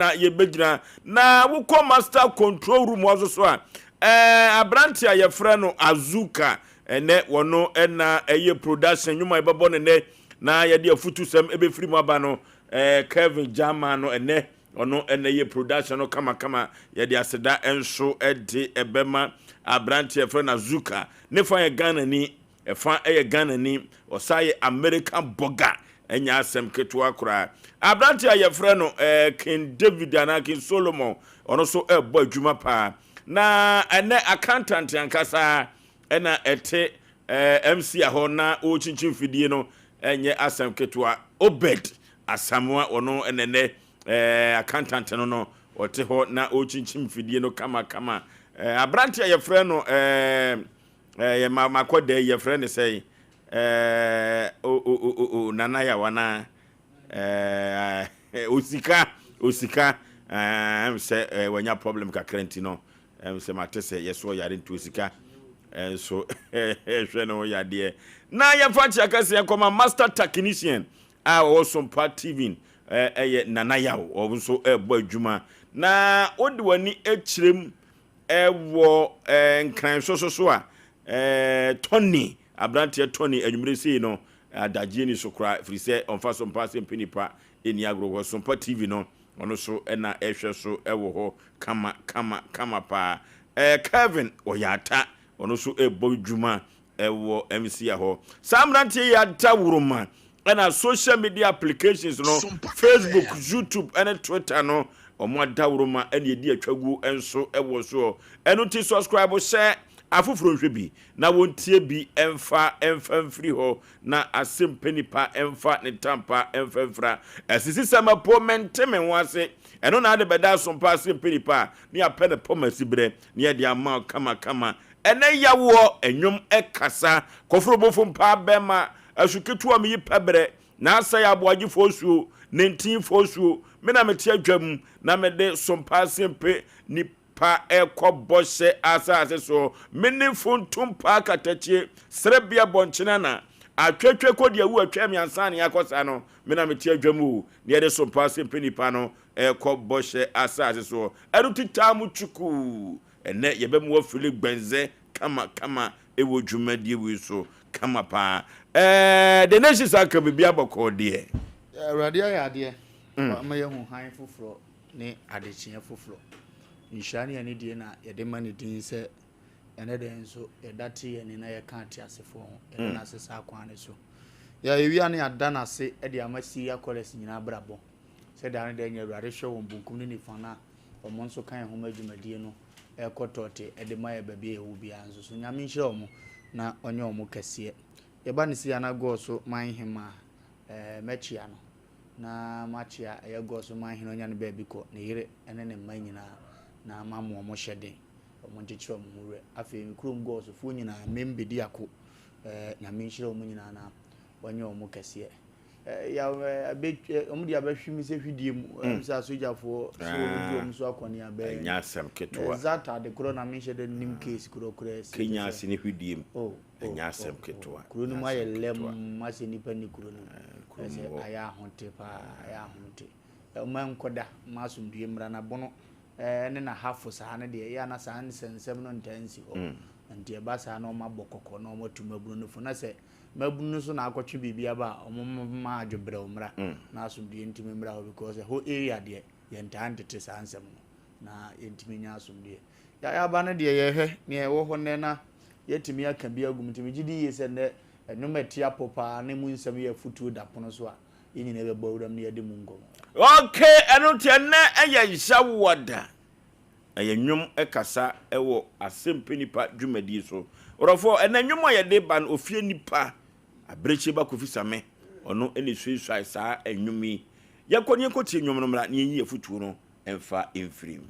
na yebegyina na wukọ master control room wazo so a abranti a yefre no Azuka ene wono na eye production nyuma ebebo ne na yede afutusem ebefiri mu aba no Kevin German no ene ono ene eye production no kama yede aseda enso ede ebema abranti yefre na Azuka ne fa ye Ghana ni efa eye Ghana ni osaye American burger enya asem ketua kura abranti a yefre no King David and King Solomon ono so boy adwuma pa na ene accountant yankasa ena ete MC a ho na o chinchin fidie no enye asem ketua Obed Asamoa ono enene accountant no ote ho na o chinchin fidie no kama abranti a yefre no ye makoda yefre ne sei nana ya wana osika say wanya problem ka krenti no say matese yeso yare ntu osika so hwe no yade na ya fachi akase yakoma master technician a Sompa TV nana ya o so ebo adwuma na odi wani echirem wo nkran so a Tony abrantie Tony adwumre sei no adagye ni so kra firi se onfa Sompa Asem Mpe Nipa eni agro Sompa TV no ono so na ehwe so ewo ho kama pa Kevin Oyata ono so ebo dwuma ewo MC ho samrantie ya tawuruma na social media applications no Facebook, YouTube and Twitter no omo dawuruma ene edi atwagu enso ewo so eno ti subscribe share afufuro hwebi na wontie bi emfa free ho na Asem Mpe Nipa emfa ne tampa emfra asisi sama po menteme wase eno na de beda Sompa Asem Mpe Nipa ni apene pomasi bre ni e de ama kama ene yawo enwom ekasa kofuro bofo mpa bema asuketu am yi pebre na Asei Yaw Aboagye Oforisuo 19 me na meti adwam na me de Sompa Asem Mpe Nipa pa ekobose asa so meaningful tumpa katachie srebia bonchina na atwetwe kodi awu atwam yansan ne akosa no me na meti adwamu ne de Sompa Asem Mpe Nipa no ekobose asa so erutita mu chuku ene yebemu afili gbenze kama ewo dwumadie wi so kama pa the nations aka bibia boko de radio ya de ma ye hu han foforo ne adechie foforo nshani ya die na yede mani din se ene de nso yedate ye ni na ye kan ate asefo ho ene na sesa akwan ne so ya ewia ne ada na se e de amasi ya college nyina brabo se da ne de nya awurade hwe won bunkum ne nifa na omo nso kan ho madwumadie no e kotote e de ma ye baabi e hu bia nso so nyame nhye omo na onye omo kase ye ba ne si ya na go so man hema mechia no na machia ye go so man hino nya ne baabi ko ne yire ene ne man nyina na mamu omo hyeden omo ntichi omo hurwe afi mikrum go so fu nyina membedi ako nyame nhire omo nyina na wanye omo kase ya omo dia ba hwimi se hwidie mu sa sojafo so omo omo so akoni abe nya asem ketua zata de kro na me hyeden nim case kro kenya asini hwidie mu nya asem ketua kro no ma ye lem ma se nipa ni kro no aya honte pa aya honte o nkoda ma sumdue mra na bono ne na hafo sa ne de ya na sa nsensem no ntansi ho nti e ba sa na o mabokoko na o matumabunu no fo na se mabunu so na akotwe bibia ba o ma adwobre umra na asumdue ntimi mra ho because ho area de ye ntantete sa nsem no na yentimi nya asumdue ya ba ne de ye hwe ne e wo ho ne na yetimi aka bi agum ntimi gidi ye se ne numetia popa ne mu nsem ye futu da pono so a yenyina be bawuram ne yede mu ngomo okay eno te na eye nsawoda eye nwom ekasa ewo Asem Mpe Nipa dwumadi so orofo ena nwom ayede ban ofie nipa abreche ba kofisame ono ene suisai sa enwumi yakoni ekoti nwom no mra ne yi afutu no emfa emfrim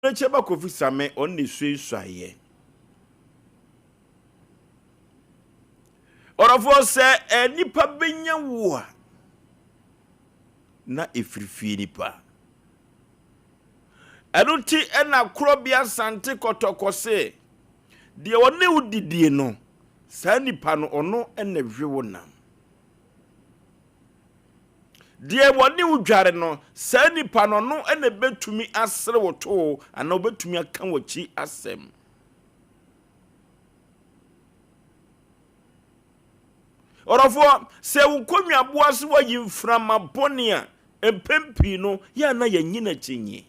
Cheba Kofi Same on the Swaye. Or of all say, a nipa benya war. Na ifrifi nipa. Enuti ena krobia sante kotokose. Die one udidie no. Sa nipa no ono ene hwewo nam. Die woni udware no sa nipa no no ene betumi asere woto ana obetumi aka wachi asem. Orofo se unkonwa boase wa yimframa bone a empempi no ya na yanyina chinyi.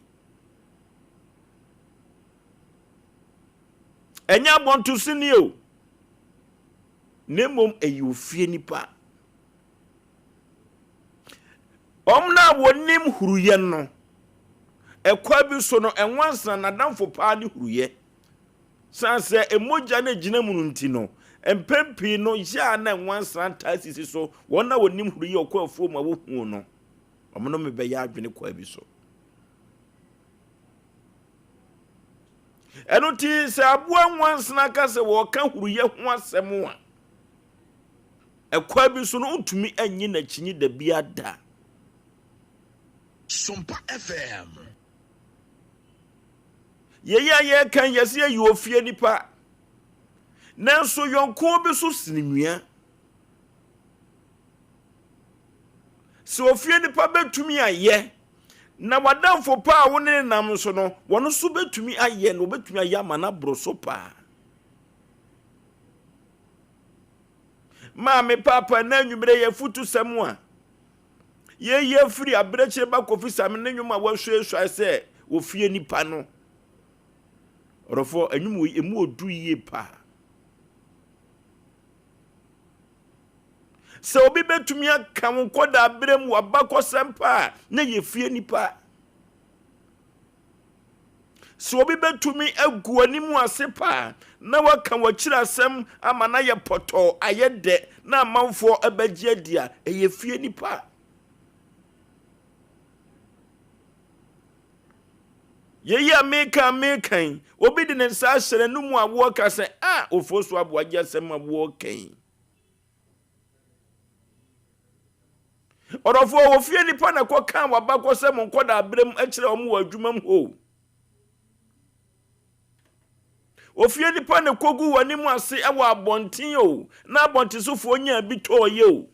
Enya bonto sini o. Nemom eyofie nipa. Omna wonim huruye no. Ekwa bi so no enwansa na damfo pa ne huruye. Sanse emoja na gina mu nti no. Empempi no ya na enwansa tasisi so wona wonim huruye okwa afuo ma wo hu no. Omno me be ya adwene kwa bi so. Enuti se aboa nwansa na ka se wo ka huruye ho asem a. Ekwa bi so no utumi anyi na chinyi da bia da. Sompa FM. Ye kan yesi ayi ofie nipa. Nanso yonko bi so sinimia. Se ofie nipa betumi aye. Na wadamfo pa a woni nam so no, wono so betumi aye no betumi aye amana broso pa. Ma me papa na nwumre ye futu samua. Ye free abreche ba Kofi Same ne nwuma wa hwehwe se ofie nipa no. Orofo enwum emu odu ye pa. Se obi betumi aka nkoda abrem wa bakosem pa na ye fie nipa. Se obi betumi agu animu ase pa na waka wakira asem ama na ye poto ayede na amanfo abagye dia ye fie nipa. Ye mekan obi de nsa ahyere no mu awo ka se ofosu aboagye asem awo kan. Orofo ofie nipa na koka wabakọ se mo nkoda abrem akire omo wadwumam ho. Ofie nipa na kogu wani mu ase ewo abonten o na abonten sofo nya bi toye o.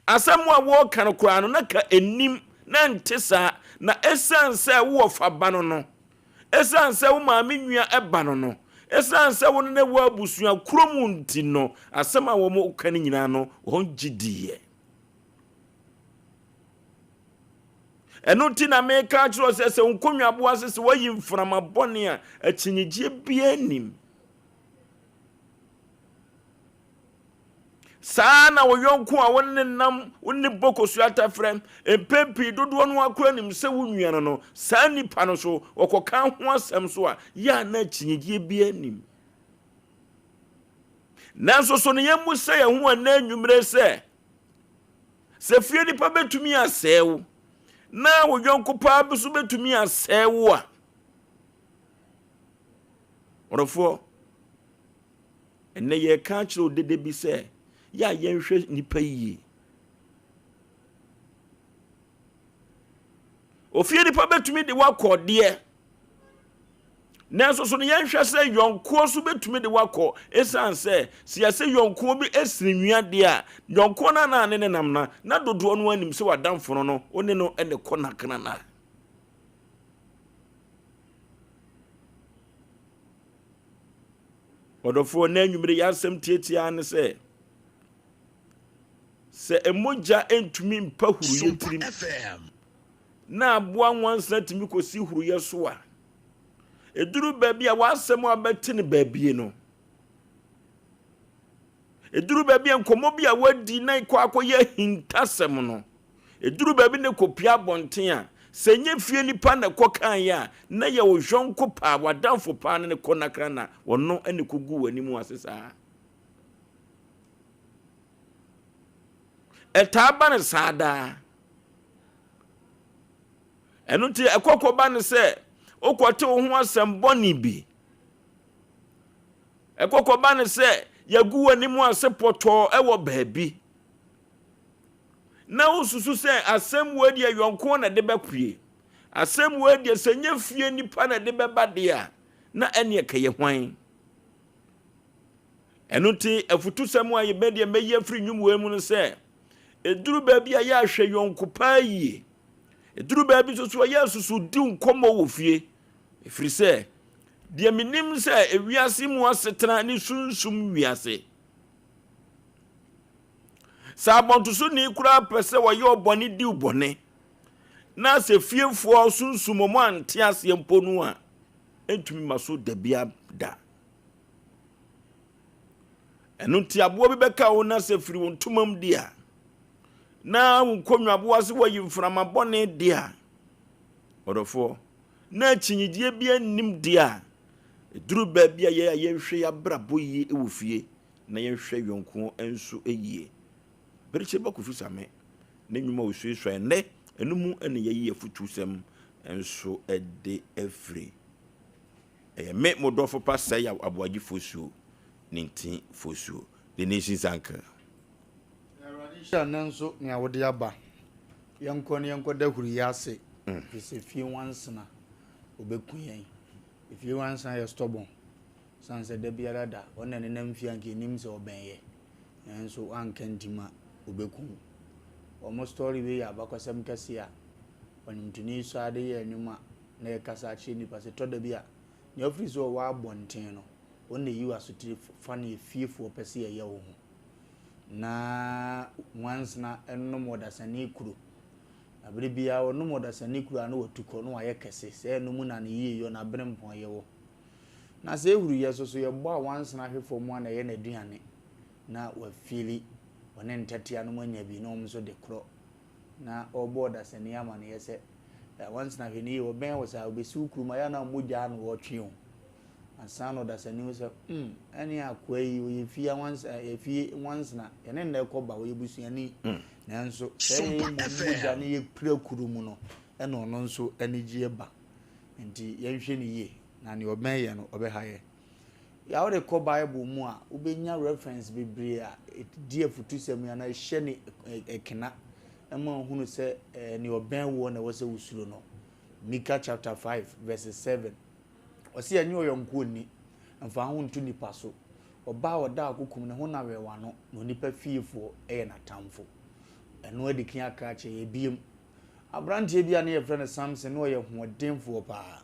Asem awo kan kura no na ka enim na ntesa na esanse wo fa bano no esanse wo maame nwua ebano no esanse wo ne wo abusua kromu nti no asem a wo mo kan nyina no won gidiye eno ti na me ka kiro se nkonwa boase se wayi mframa bone a akyinyigie bia nim sana wo yonko a wonne nam wonni bokosu atafrem empempi dodo no akora nim se wonua no sa nipa no so okoka ho asem so a ya na kyinyigie bia nim nanso so ne yemu se ye ho na anwumre se fie nipa betumi asew na wo yonko pa bi so betumi asew a orofo enne ye ka kiro dede bi se ya yenhwe nipa yi ofie nipa betumi de wakode nanso so ne yenhwe se yonko so betumi de wako esanse se yase yonko bi esirinwia de a yonko na ne nam na dodo no anim se wadamfo no one no ene konakana na odofo na nwumre ya asem tietia ne se emoja entumi mpa huruye tirim na aboa nwansa timi kosi huruye so a eduru baabi a wasem abete ne baabi no eduru baabi enkomo bi a wadi na akoye hintasem no eduru baabi ne kopia bonten a senye fie nipa na kokan ya na ye wo hwonko pa wadamfo pa ne konakra na wono ene kogu wanimu asesa etaba ne sada eno ti ekokoba ne se okote wo ho asem boni bi ekokoba ne se yagu wani mu ase poto ewo baabi na ususu se asem we de yonko na de bekue asem we de senye fie nipa na de beba de a na ene kaye hwan eno ti afutu sem a ye be de meye afri nwum we mu no se eduru baabi a ya hwe yonko pa yi eduru baabi so ya susu di nkomo wo fie efri se de minim se ewiase mu asetena ni sunsum wiase sabonto so ni kura pese wo ye obone di ubone na se fiefo sunsum mo ante ase mponu a entumi maso dabia da eno ti abo bi beka wo na se firi wontomam dia na nkonwa abo ase wo yimframa bone dia odofo na chinyidie bia nim dia eduru ba bia ye hwe ya brabo yi ewofie na ye hwe yonko enso eyie beriche bakufu same na nwuma osuesu ene enumu ene ye afutu sem enso ede efri me modofo pasa Yaw Aboagye Oforisuo 19 Oforisuo the nation's anchor Radisha nanso nya wode aba yenko da huru yase ise fie wansena obekuyen ifie wansena ye stubborn sanse da biara da ona ne nam fie anke nim se obenye nanso ankantima obekun omo story we ya bakosem kase a onimtuni so ade ye enuma na ye kasa chi nipa se to da bia nya Oforisuo wa abonten no ona yi asoti fa na fiefo pese ye wo ho na once na ennom odasani kuro abiri bia onnom odasani kuro ana watuko no aye kese se ennom na ne yiyo na brempon ye wo na se ehuru ye so ye gbo once na hwefo mu na ye na duane na wafili one ntete anu manya bi no mso de kro na obo odasani ama ne ye se once na hwini wo ben wo sa obesi kuro ma ya na mogya no wo twe asano da sani so ani akwai we fia once once na ene na ekoba we busuani nanso say muja ne ye prakuru mu no ene ono nso anigye ba nti yenhwe ne ye na ne obenye no obehaye ya wore ko bible mu a ubenya reference bebre a die futusem ya na hye ne ekena ema hunu se ne oben wo na wose usuro no Micah chapter 5 verse 7 Osei Yaw oyonko ni amfa ho ntu nipa so oba oda akokum ne ho na wewa no no nipa fiefo eye na tamfo eno adikin aka che ebiem abrante bia ne ye frɛ ne Samson no ye hodenfo pa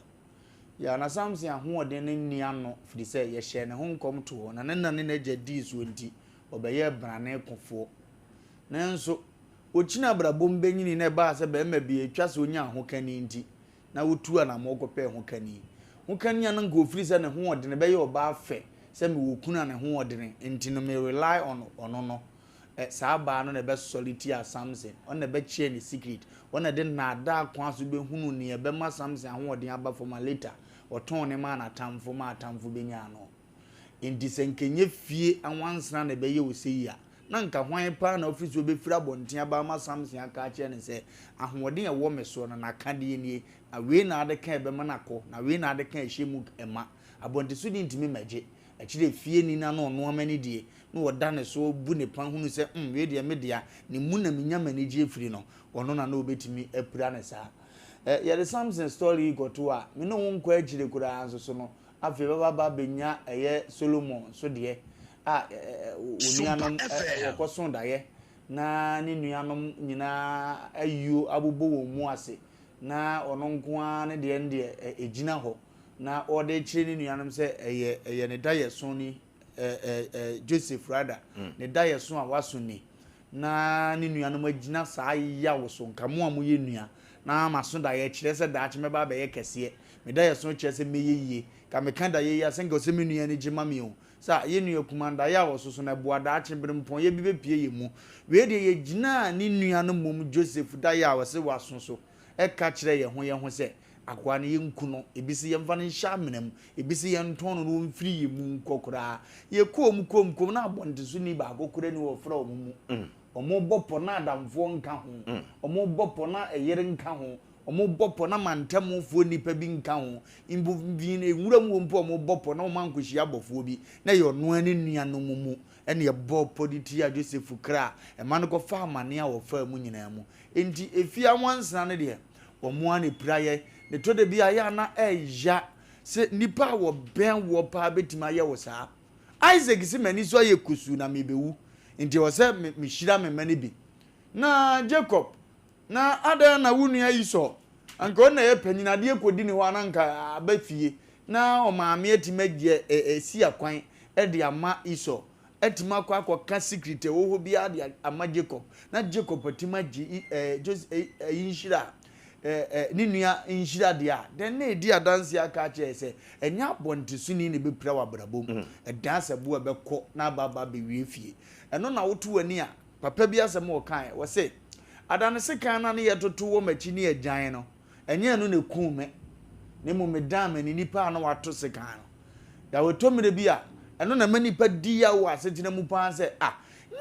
ya na Samson ahoden ne nia no firi sɛ ye hye ne ho nkom to na ne agadi so nti obeye brane kofo nanso ochina brabom benyini ne ba sɛ be ma bi etwa sɛ onya ho kani nti na wotu ana mo kopɛ ho kani Ukanya na ngofiri se ne ho odene be ye oba afe se me wokuna ne ho odene enti no me rely on ono no saa ba no ne be solidity a Samson on ne be share ne secret on ne de na ada akwa so be hunu ne be ma Samson ho odene aba for ma later oton ne ma na tamfo be nya no enti se nkenye fie anwansana ne be ye Osei Yaw na nka hwan pa na Oforisuo be fira bonten aba ma Samson aka che ne se ahoden e wo me so na nakade nie awe na ade kan be manako na we na ade kan hyemu ema abonte so di ntimi maje akire fie ni na no amani die no woda ne so bu ne pan hunu se we de me dia ne mu na menya manage afiri no ono na obetimi apura ne sa ya the Samson story go to a me no wonko agire kura anso so no afi baba benya eye Solomon so de unianom okoson daye na ni nuanom nyina ayu abubo wo mu ase na ono nko a ne de nde ejina ho na ode chire ni nuanom se eye ne daye so ni Joseph Rada ne daye so a waso ni na ni nuanom agina saa Yaw so nkamo a mo ye nua na maso daye chire se da ache meba ba ye kese me daye so chire se meyeye ka me kan daye ya senga se me nua ni gima me o sa ye nua kumanda Yaw so na boa da ache brempon ye bi be pie ye mu we de ye gina ni nuanom mom Joseph da Yaw se waso so eka kire ye ho se akwa ne yenku no ebisi ye mfa ne hya menam ebisi ye nton no mfiri ye mu nkokora ye kom na abonte so ni ba akokora ni wo fra omu omo bopo na adamfo nka ho omo bopo na eyere nka ho omo bopo na mantamofo nipa bi nka ho imbu bi na ewuram wo mpo omo bopo na omo ankohia abofo bi na ye ono ani nuanom mu ene ye bopo di ti a Joseph kra e man ko fa amane a wo fa mu nyina mu enti efia wansana ne de omo ani praye ne to de bi aya na eja se nipa wo ben wo pa betima ye wo saa Isaac si mani so ye kusu na mebewu enti wo se me hira me mani bi na Jacob na ada na wunua Iso anka na ye panyinade kodi ne ho ananka abafie na o maame atimagye si akwan de ama Iso etima kwa secret wo ho bia de ama Jacob na Jacob atimagye inshira ni nua inshira de a den na edi adanse aka che se enya bontesuni ne bepra wa brabom edanse bo ebekọ na baba be wiefie eno na wotu ani a papa bi asem wo kan wo se adane se kan na ne yetoto wo machi ne agyan no enye no ne kume ne mo medam ni nipa na wato se kan no da wotomire bi a eno na manipa di ya wo asetina mu pan se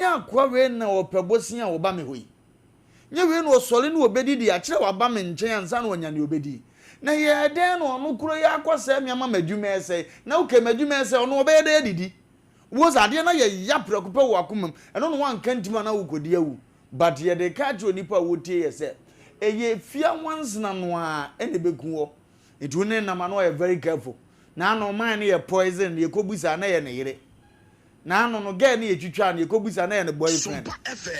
nya kwa we na opebosia wo ba me hoyi nya we no osole no obedi di a kire wa ba me nchen ansa na onya ne obedi na ye den no no kuro ya kwase me ama madwuma ese na uke madwuma ese ono obede didi wo za de na ye ya preocupa wo akomam eno no wan kantima na wo kodi awu but ye de ka jo nipa wo tie ye se eye fia wansna no a ene beku wo etu ne na ma no ye very careful na no man ye poison ye kobusa na ye ne yire na no girl ne ye twitwa na ye kobusa na ye ne boyfriend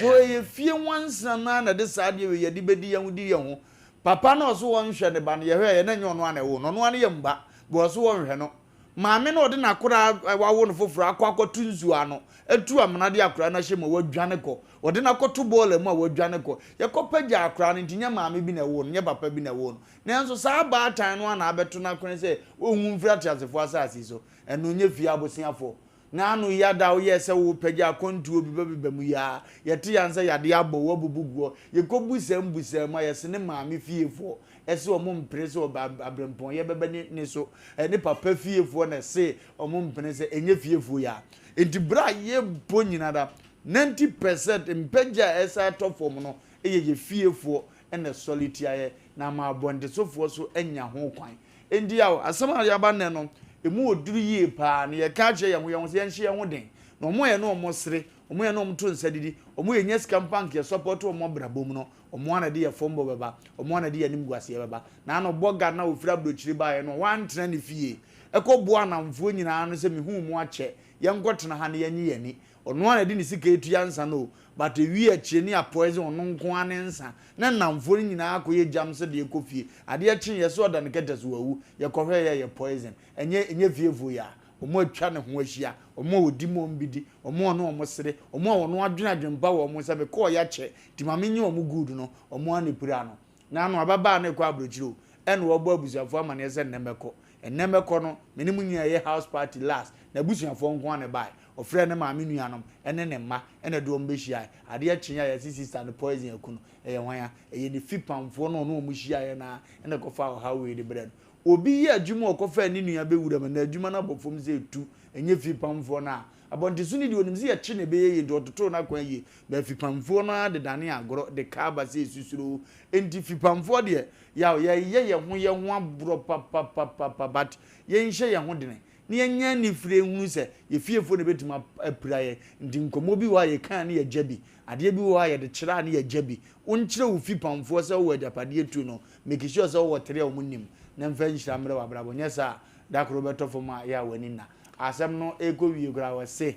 so eye fie wansna na de saade we ye de bedi ye hudi ye ho papa na so won hwe ne ba ne ye hwe ye na nyo no ana wo no ana ye mba bo so won hwe no maame na ode na akora wawo no foforo akwakotu nzu ano etu amana de akora na hye mo wadwane ko ode na koto ball mu a wadwane ko ye kopagya akora no ntinya maame bi na wo no nye papa bi na wo no na enso saa ba atan no ana abeto na kone se ohun mfira tiasefo asasi so eno nye fie abosiafo na anu ya da wo ye se wo pagya kontuo bi babibam ya ye te yanse yade abo wo bubuguo ye kobusam ma ye se ne maame fiefo ese omo mpre se abrempon ye bebe ne so ne papa fiefo na se omo mpre se enye fiefo ya enti bra ye bonyina da 90% mpagya esa tofom no ye fiefo ene solitaire na ma bonde sofo so enya ho kwan endi awo asema ya ba ne no emu oduru yie pa na ye ka che ye ho se enhye ho den no mo ye no mo sere omo ye no mo to nsadidi omo ye nyesika mpank ye support omo brabom no omo ana de ye fombo beba omo ana de ye nimguase ye beba na no boga na ofira brochiri ba ye no wan tena ne fie ekobo anamfo nyina no se mehu mu ache ye nkotena ha ne ye nyi yani ono ana de ne sika etu yansa no but ewi achi ne apoise ono nko anensa na namfo nyina akoye jam se de ekofie ade achi ye so oda ne keteso wawu ye kohwe ye poison enye fiefu ya omo atwa ne ho ahia omo odi mo mbidi omo no omo sere omo ono adwena dwemba wo omo se be ko ya che ti mamenye omo good no omo anepura no na no ababa na ekwa abrochiro ene wo bo abusuafo amane ese nemeko no menimu nya ye house party last na abusuafo nko ane bai ofre ne maame nuanom ene ne mma ene do ombehia ade achinya ya sister no poison akuno eye wan eye ne fipamfo no no omuhia ye na ene kofa how we de bread obi ye adwuma okofa ni nua bewura na adwuma na bofom ze etu enye fipamfo na abontisu ni de onimzi ye chi ne be ye de ototo na kwan ye ba fipamfo na de dane agoro de kaba se susuro enti fipamfo de ya ye ho abro papa but ye nhye ye ho de ni enya ni fire hunu se ye fiefo ne betuma apiraye ndi nkomo bi wa ye kan ne ye jabi ade bi wa ye de kira ne ye jabi onkyire wo fipamfo se wo adapade etu no make sure se wo tere wo nim na mfa nhira mre wa brabo nyesa dakro beto foma ya wani na asem no eko wie gra wa se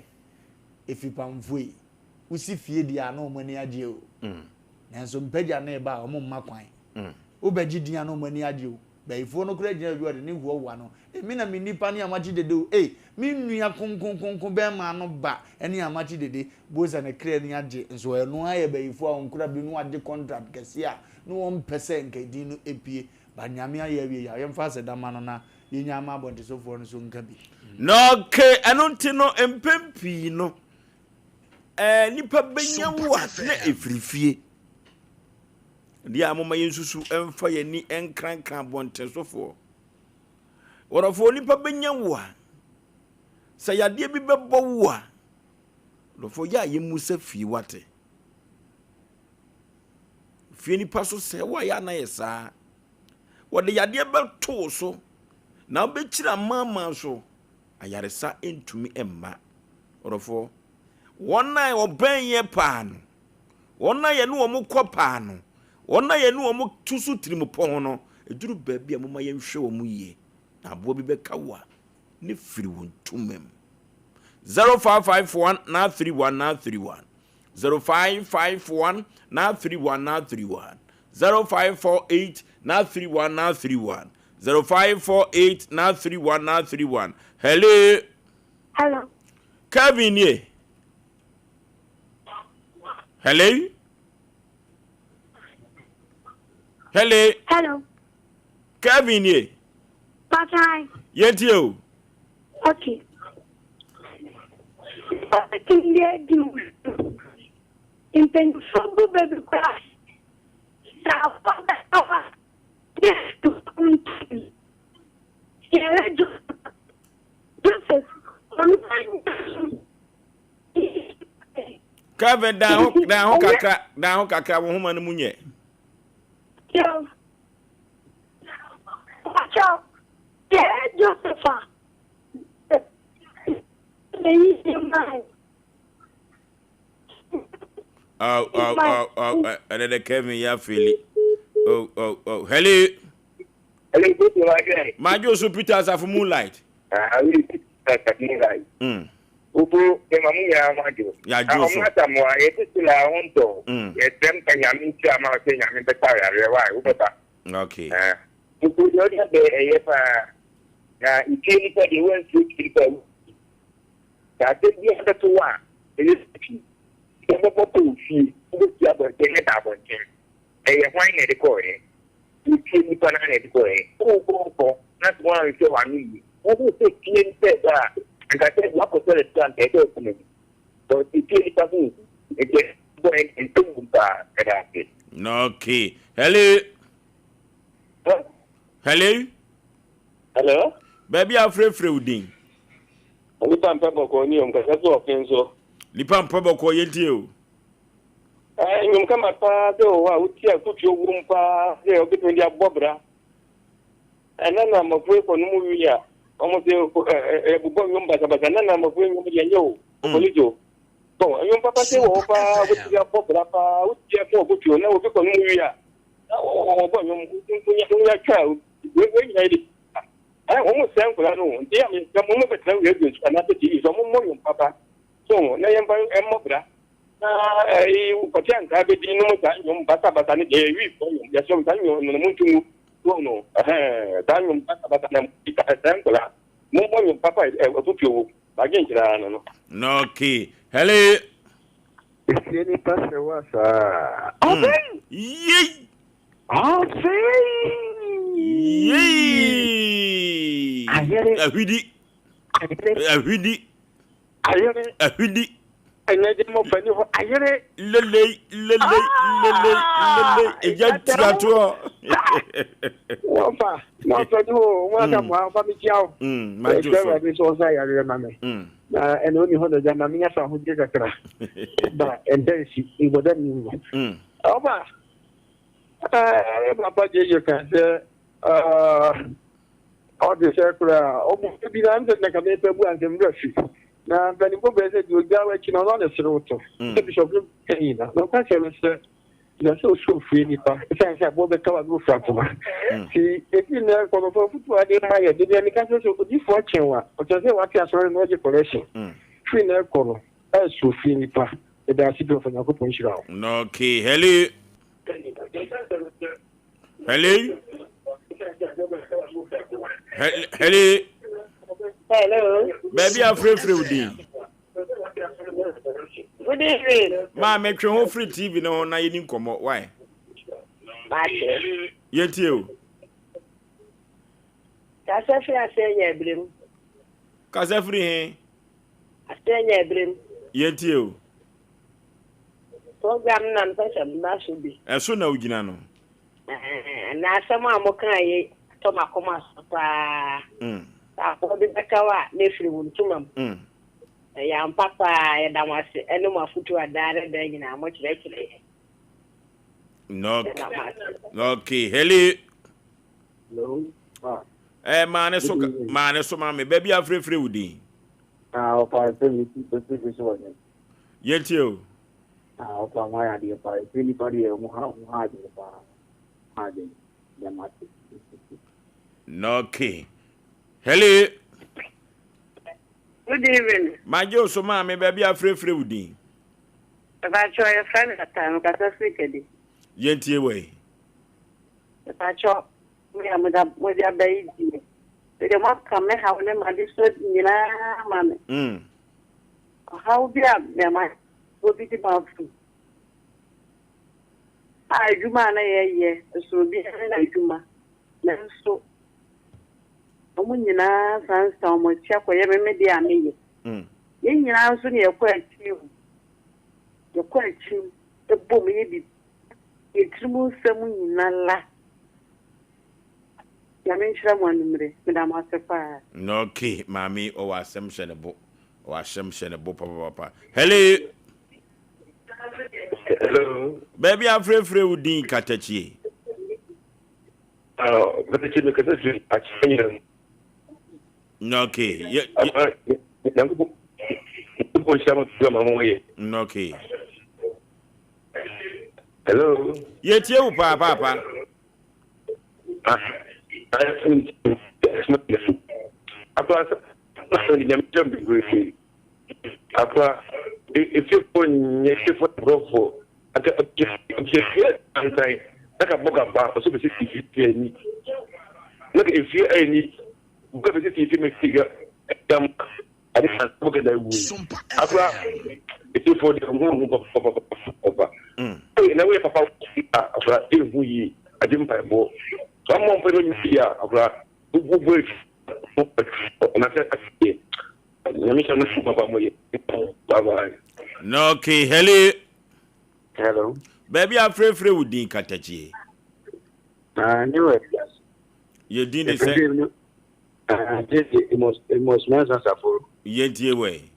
efipamfo yi usi fie dia na omani agye o nanso mpagya na eba o mma kwan obagye dia na omani agye o baifo no kura gina bi ne huo wa no emi na me nipa ne amachi dede o me nua konkon be ma no ba ene amachi dede boza na kra ni agye nso eno aye baifo a onkura bi no agye contract kese a no 1% nkadi no epie ba nyame aye wie ya yemfa se dama no na yenya ma bonte sofo no so nka bi no ke anonti no empempi no nipa benya wa na efrifie dia amoma yensusu emfa yani enkrankan bonte sofo worofo nipa benya wa sayade bi bebo wa lofo ya yemusa fi wate fi nipa so se wa ya na yesa what the idea about to so now be chira mama so ayaresa entumi emma orofo one night oben ye pan one night ye no omo kopa no one night ye no omo tusu tirimpon no eduru baabi amoma ye nhwe omo yie na abo bi beka wa ne firi won tumem 0551 na 31 0551 na 31 0548 na 31 0548 na 31 hello Kevin ye hello Kevin ye Bye. yetio Okay. I think they do. In pen for baby class. Yes, to Kevin down kaka wo homa no munye Yo. Yeah, Josepha. And then Kevin ya feel oh hello good like my Joseph Peters of moonlight Ubu emamu ya majo. Ya Joseph. Amata mo ayetila honto. Yetem kanyami chama se nyami betara rewa ubeta. Okay. Ubu yodi be eyepa na ikini pa di wen switch pa. Ta te bi ata to wa. Elisi. Ebo popo fi. Ubu ti abo tene ta bo tin. Eye hwan ne de ko e. Ikini pa na ne de ko e. Ko. Na to wa se wa ni. Ubu se kien pe da. And I said, what was the stand? They don't come in. So it is something. It is going into the okay. Hello. Baby, I'm free. Lipan Pebble Cornium, because that's all things so. Lipan Pebble Coyetio. You come at Pado, I would put your room pa, they'll get with your bobra. And then I'm afraid for no year. Almost a book number, but another number of women yo, Polijo. So, you papa say, oh, with your papa, with your poor you know, because you are. Oh, but you child, I almost sang for that. Dear, the moment that you have another is a moment, papa. So, now I'm buying a mobra. You pretend to have it in no time, but I need a week for you. There's some time on the moon to. No, Daniel Papa, no papa, put you again. No key. Hello. If any pastor was Yay! I hear it. A hoodie. I let him open you. I hear it. Lele. Opa, not to do what I'm family chow. My Joseph. This was I remember. And only hold the Jamamia who did a crack. But and then she would then. Opa, Papa, you can say, all the circular almost to be answered like a paper and rushy. Now, when you go visit, you go on the road. The bishop, no question, sir. You're so free, Nipa. Thanks, I bought the cover roof from see, if you know, for the football, I didn't hire, did any country so good fortune, what I say, what you're sorry, no decoration. Free no color, as so free, Nipa. The Darcy for your good show. No key. Hello. Hello. Baby, I'm free with you. Good evening. Ma, make your home free TV no na you come out. Why? Yet you. Kasafri asenya ebrim. Kasafri he. Asenya ebrim. Yet you. Program na mpesa mbaso bi. Eso na ugina no. Na asama amokan ye to makoma pa. Ako bi bekawa na firi wuntumam. Ya mpapa ya damase eno mafutu adare da nyina mo kire. No. Okay, hello. Hello. Man so mame baby afrefre wudi. Opa pe mi so won. Yeti o. Opa ma ya de pa. Pe ni pa de mo ha de pa. Ha de. Ya ma. No okay. Hello. Good evening. Majo so mame baby afrefre wudi. Pacho your friend at time ka speak edi. Yenti we. Pacho me amada mo dia bai di. The mo come me how ne ma di so nyina mame. How bia me ma go bi di ba fu. Ai juma na ye so bi na juma. Na so omo nyina sansa omo chia ko ye me di ameye. Ye nyina so ne ye ko achi. Ye ko achi e bom ye bi. Ye trimu semu nyina la. Ya menshira mwanumre madam asepa. No okay, mami o asem shenebo. O asem shenebo papa. Hello. Hello. Baby afrefre wudi katachi. But it's in the country. I change. No okay. No okay. Hello. Yeti u papa. If you put your brofo, if you any figure, I didn't look at that. If you for the in a way, Papa, I didn't buy more. Some more people here, who work on a set. No okay, hello. Hello. Baby afrefre wudi katachi. New it. You didn't say it must measure for yenti we.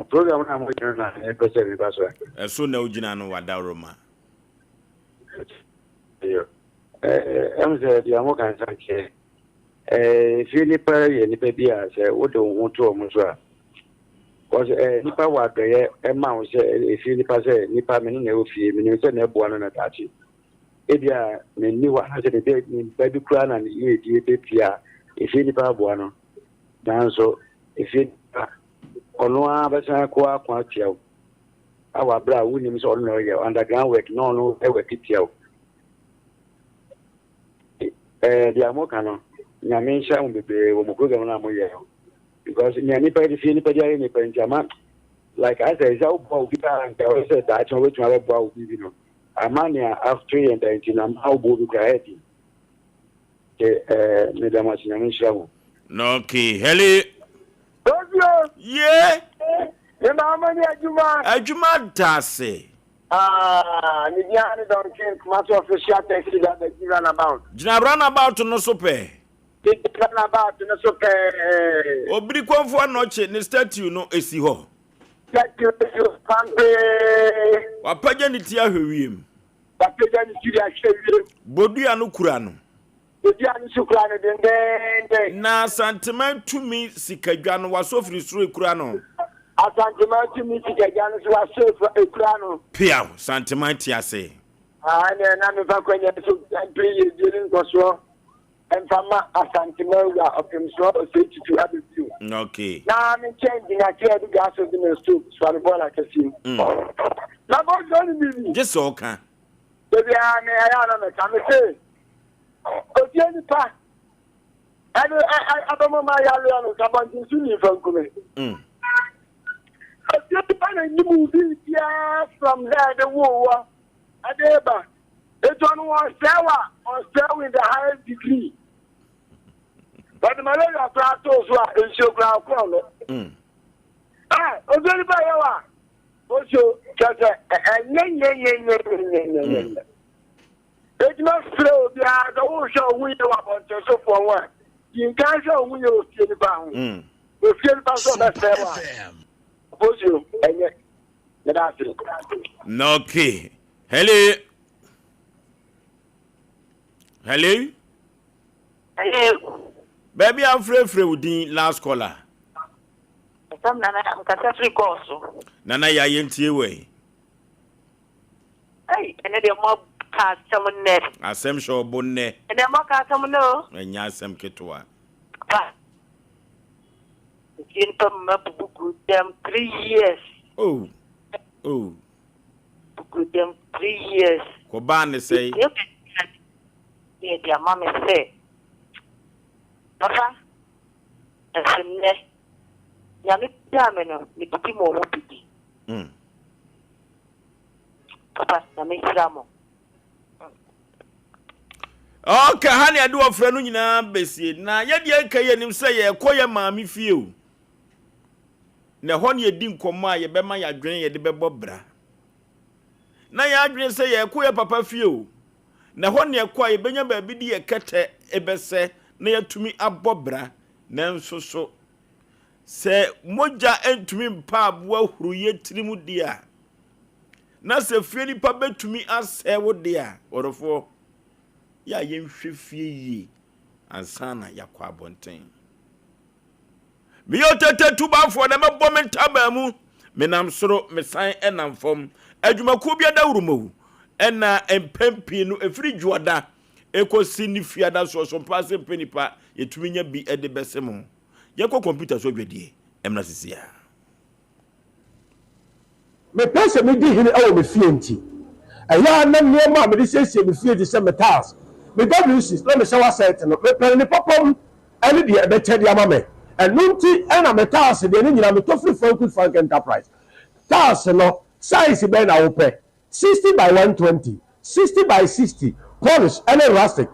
Program I'm working on episode that's So na ujina no wada Roma. I'm saying the American sanke Philippa nipa bia say wo do ho to omo so a cause nipa wa doye e ma wo say Philippa say nipa me na ofie me say na ebo no na tachi e bia me ni wa ha say de ni baby kura na ye die be pia Philippa abo no dan so Philippa ono a ba sa ko akwa tia awa bra wo ni me so no ye underground work no e work tia the American nyame nsha mbebe wo program na mo ye because nyame pa di fi ni pa di ni pa njama like I say za wo bi pa nka o say da cha we twa we bo wo bi no amania after and then na how bo bi ka head me da ma nyame nsha wo No okay, hello. Ojo Yeah. e ma ma ni Ajuma dase. ni dia ni don kin kuma so official taxi that the run about Jina run about no so pe. run about no so Obiri kwamfo anoche ni statue no esi ho. that you pampe Wapaja ni tia hwewiem. papeja ni siri ahwe Bodua no kura no. dia ni sukra ne den Na sentiment to me sikadwa no wasofrisuro kura no. asantema to me sikaja no so aso ekura no Piao sentiment ase. na me fa kwanya so play during koso enfama asantema wa opimso to have you Okay. na me change na care do gas of the stove so the ball akasi na bo do ni bi Just so kan. baby me aya na me ka me say o ni pa adomo ma ya lo no ka ban tin su ni fa nkume from there the war adeba it was still in the highest degree but the malaria plateaus were in sugar crowd ozeli ba yawa ojo kase it must flow the ocean we about to so for one you can't show we you feel about we feel about so that Ojo, No okay. Hello. Hello? Hello. Baby, I'm free with the last caller. Some nana am kasa free course. Nana ya yenti we. Hey, and the mob cast someone net. Asem show bonne. And the mob cast someone no. Enya asem ketwa. In them 3 years. Oh. Good them 3 years. Ko ba ne say. Yeah, their mommy say. Papa, Asem ne. Ya me no, me piti mo mo piti. Papa, na me siramo. Okay, honey, I do a friend nyina besie. Na ye de ka ye nim say ye koye maami fie o. Na ho ne di nkoma ye be ma ya dwen ye de bebo bra. Na ya dwen say ye koye papa fie o. Na ho ne kwa ye benya ba bi di ye kete ebese na ye tumi abobra na nso so se moja entumi mpa aboa huru ye tirimu dia. Na se fie ni pa betumi ase wo dia. Orofo ya yemhwe fie yi ansana yakwa abonten miyo tete tubafo na mebɔ me ntaba mu menam soro mesan enam fom adwumaku bia da wurumu ena empempi no efiri juoda ekosi ni fiada so Sompa Asem Mpe Nipa yetumi nya bi ede besemo yekɔ computer so dwedie emna sisia me pese me di hini awo me fie nti aya na niema me de siesie me fie di se metals me WC let me shower set no me pen ni popom ani de be che dia ma me enunti ena metals de ni nyina me to free Frank Enterprise tas no size be na wo pe 60 by 120 60 by 60 polish and rustic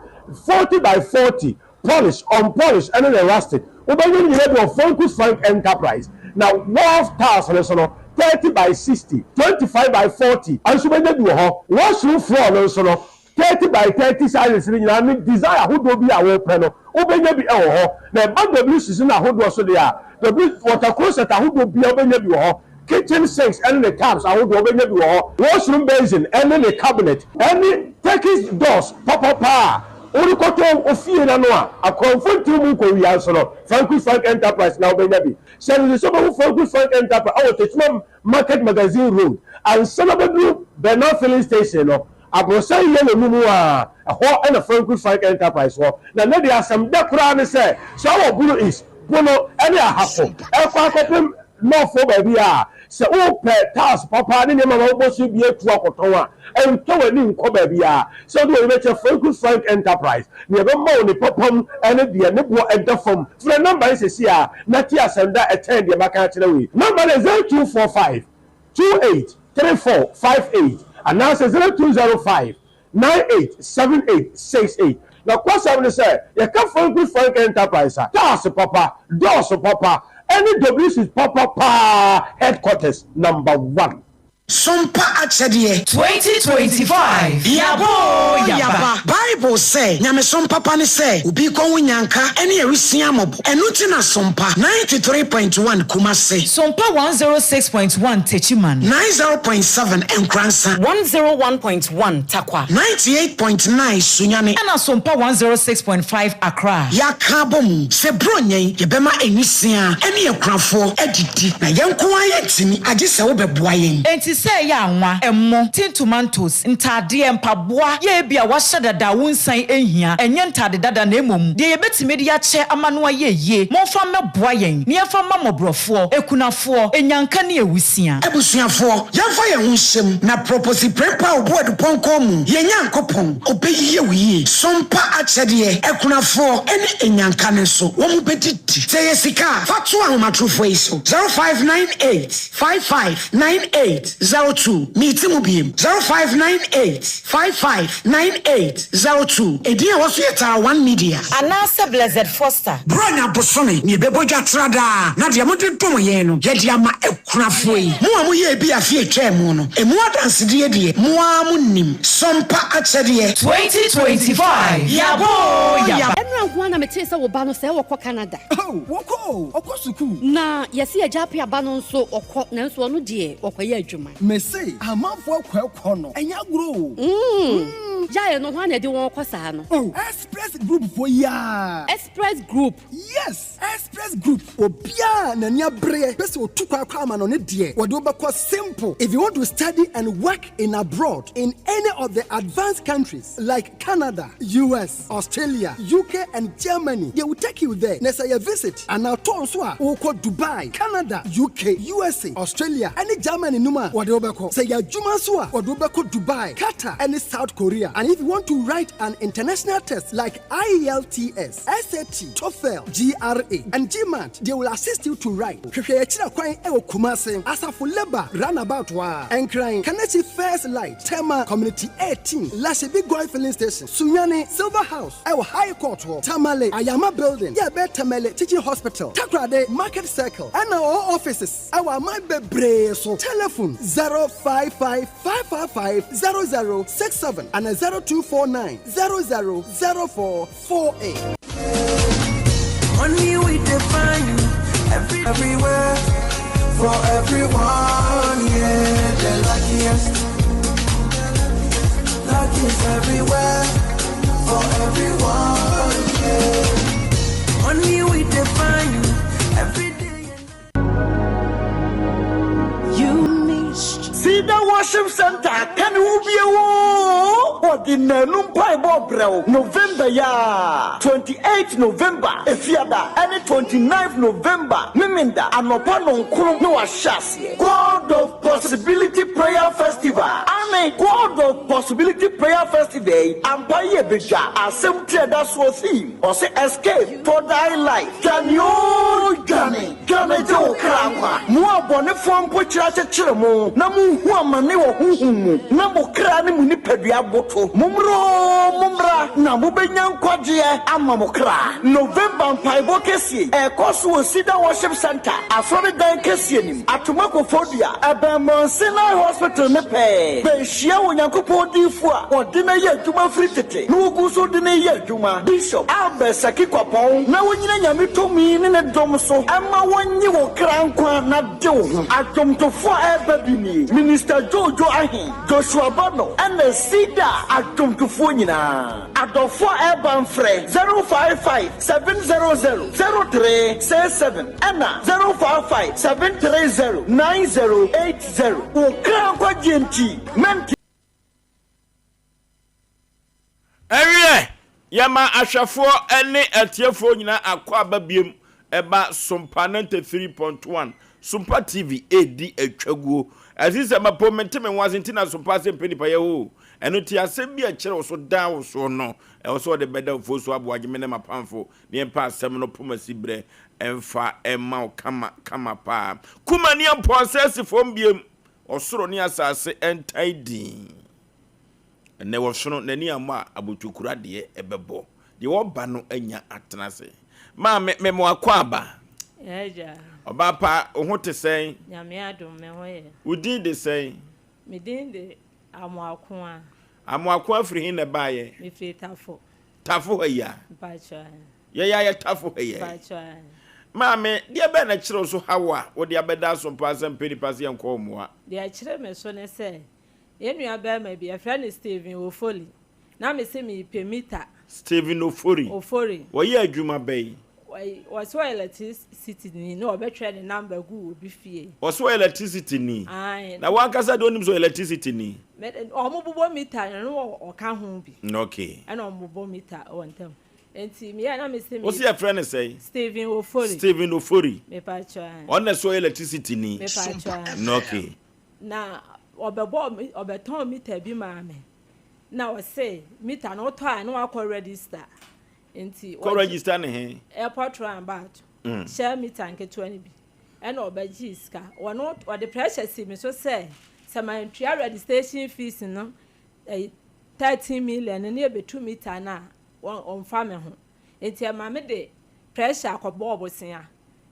40 by 40 polish unpolished and rustic we be ni de Frank Enterprise now wall tiles no 30 by 60 25 by 40 and so many do ho washroom floor no so no 30 by 30 sizes ni na desire who do be awo pe no obenya bi e wo ho na ba WC na ho do so dey the water closet who do be obenya bi wo ho kitchen sinks and the taps who do obenya bi wo ho washroom basin and the cabinet and Turkish doors papa Urukoto ofie na no a akonfo mu ko wi anso no Frank Enterprise na obenya bi send the some Frank Enterprise our Techman Market Magazine Road and Sanabadu Bernard filling station no abrosa ye no mu a ho na Frank Enterprise ho na dey asem de kura ne say so our buru is bono any ahafo e kwa kopem no for baby a se o pe task papa ne mama wo bosu bi etu akoton a ento wani nko baby a so do we make Frank Enterprise ne be ma oni popom ene de ne bo edafom for number is see a na ti asenda attend de maka kire we number is 0245 283458 and now says 0205 987868 now question we say you can Frank Enterprise task papa doors papa any WC papa headquarters number 1 Sompa achedie 2025 Yabo yaba Bible say nyame sompa pa ne say obi ko wunyanka ene awisia mobo enuti na Sompa 93.1 Kumase Sompa 106.1 Techiman 90.7 Enkransa 101.1 Takwa 98.9 Sunyane ana Sompa 106.5 Accra yakabom se bronyen yebema enisia ene ekrafo edidi na yenko ayetini age se wo beboa yen enti say ya anwa emmo tin tomatoes ntade empaboa ye bia wahye dada wonsan ehia enye ntade dada na emom de yebetime de ya che amano ayeye monfa meboa yen ne yefa mamobrofo ekunafo enyanka ne ewusia ebusuafo yemfa ye hunhyem na propose prepa obodu ponkom yenyankopon obeyiye wiye Sompa achede ekunafo ene enyanka ne so wo mu bedidi say yesika fatu ahomatrofo iso 0598 559802 meetimu biem 0598559802 ediya waso yetara 1 media anase Blessed Foster bronya bosome ni bebodwa trada na de amode dom ye no ye de ama ekunafo yi mu amu ye bi afie twemu no emu adanse de ye mu amunnim Sompa achede 2025 yabo enra ho na metese wo ba no se wo kɔ Canada woko okosuku na yesi agya pia ba no nso okɔ na nso no de okɔye adwuma me say amafo kwekwo no enya gro Jaya no one de won kwasa no. Oh, Express Group for ya. Express Group. Yes, Express Group. Obia na nia bre. Pese otukwa kwa ma no ne de. Wode obekọ simple. If you want to study and work in abroad in any of the advanced countries like Canada, US, Australia, UK and Germany, they will take you there. Na say you visit and now turn so a wo Dubai, Canada, UK, USA, Australia, and Germany numa wode obekọ. Say ya juma so a wode obekọ Dubai, Qatar and South Korea. And if you want to write an international test like IELTS, SAT, TOEFL, GRA, and GMAT, they will assist you to write. Asafo Labor, Runabout Wa, Encrying, Kanechi First Light, Tema Community 18, Lashibi Goy Filling Station, Sunyani, Silver House, Ewo High Court, Tamale, Ayama Building, Yabe Tamale, Teaching Hospital, Takrade, Market Circle, and our offices. Our my bebre so telephone 055550067 and 0249 000448. Money we define everywhere for everyone, yeah, the luckiest everywhere for everyone, yeah. Money we define every day. You missed. See the worship center, can you be a what in November, ya 28th November, Efiada, and 29th November, Miminda, and Opano Kuno Ashasi, God of Possibility Prayer Festival, and a God of Possibility Prayer Festival, and Paye Bija, Asem Mpe Nipa theme, or say escape for thy life. Can you Johnny Joe Krama, Mua Bonifon Puchacha Chiramo, Namu Huamane or Humu, Namu Krani Munipedia Boto, Mumra, Namubenyan Quadria, Amamokra, November Paibo Kessi, a Kosu Sida Worship Center, a Florida Kessian, Atumakophobia, a Bamonsina Hospital Nepe, Beshia Wanyakopo Difua, or Dinner Yetuma Fritete, Nuguso Dinner Yetuma, Bishop, Albert Sakikopon, now when you told me in a domoso, Amma when you were Krankwa, not do, Atom to 4 Babini, Minister Jojo Ahin, Joshua Bono, and the Sida, Atom to Funina, Atom 4 Urban Fred, 055 700 0367, Anna 055 730 9080, Krankwa GNT, Menti. Ewie yama ahwefo ene atiefo nyina akwa babiem eba Sompa 93.1 Sompa TV edi atwaguo asise mapomente me wasentina Sompa Asem Mpe Nipa yeho eno ti asem bi a kire so dan wo so no e so de beda fo so aboagye me ne mapamfo ne empa asem no pomasi bre emfa emma kama pa kuma ni ampo asesifo mbiem osoro ni asase entaidin ne wosono nani ama abotukura de ebebo de wo ba no anya atenase ma me mo akwaba eja oba pa ohote sen nyame adom me hoye udi de sen me din de amoakwa afiri hin ne baaye me fi tafo haya bacha ya tafo haya bacha ma me de be na kire so hawa wo de abeda Sompa Asem Mpe Nipa se enko moa de kire me so ne se yenua ba ma bi afra Steven Ofoli na me se me pemita Steven Ofori wo ye adwuma bai was electricity ni no obetwe the number gu obi fie was electricity ni na wankasa de onim so electricity ni omobobo meter no o ka ho bi okay and omobobo meter on tem enti me ya na me se me what's your friend say Steven Ofori me pa cha on so electricity ni me pa cha okay na obeton meter bi ma me na o say meter no to a no akọ register enti ko register ne he airport roundabout share meter nke 20 bi and obaji iska wono or the pressure see me so say my registration fees no 13 million na e be 2 meter na on farm ho enti ma me de pressure akobo obosia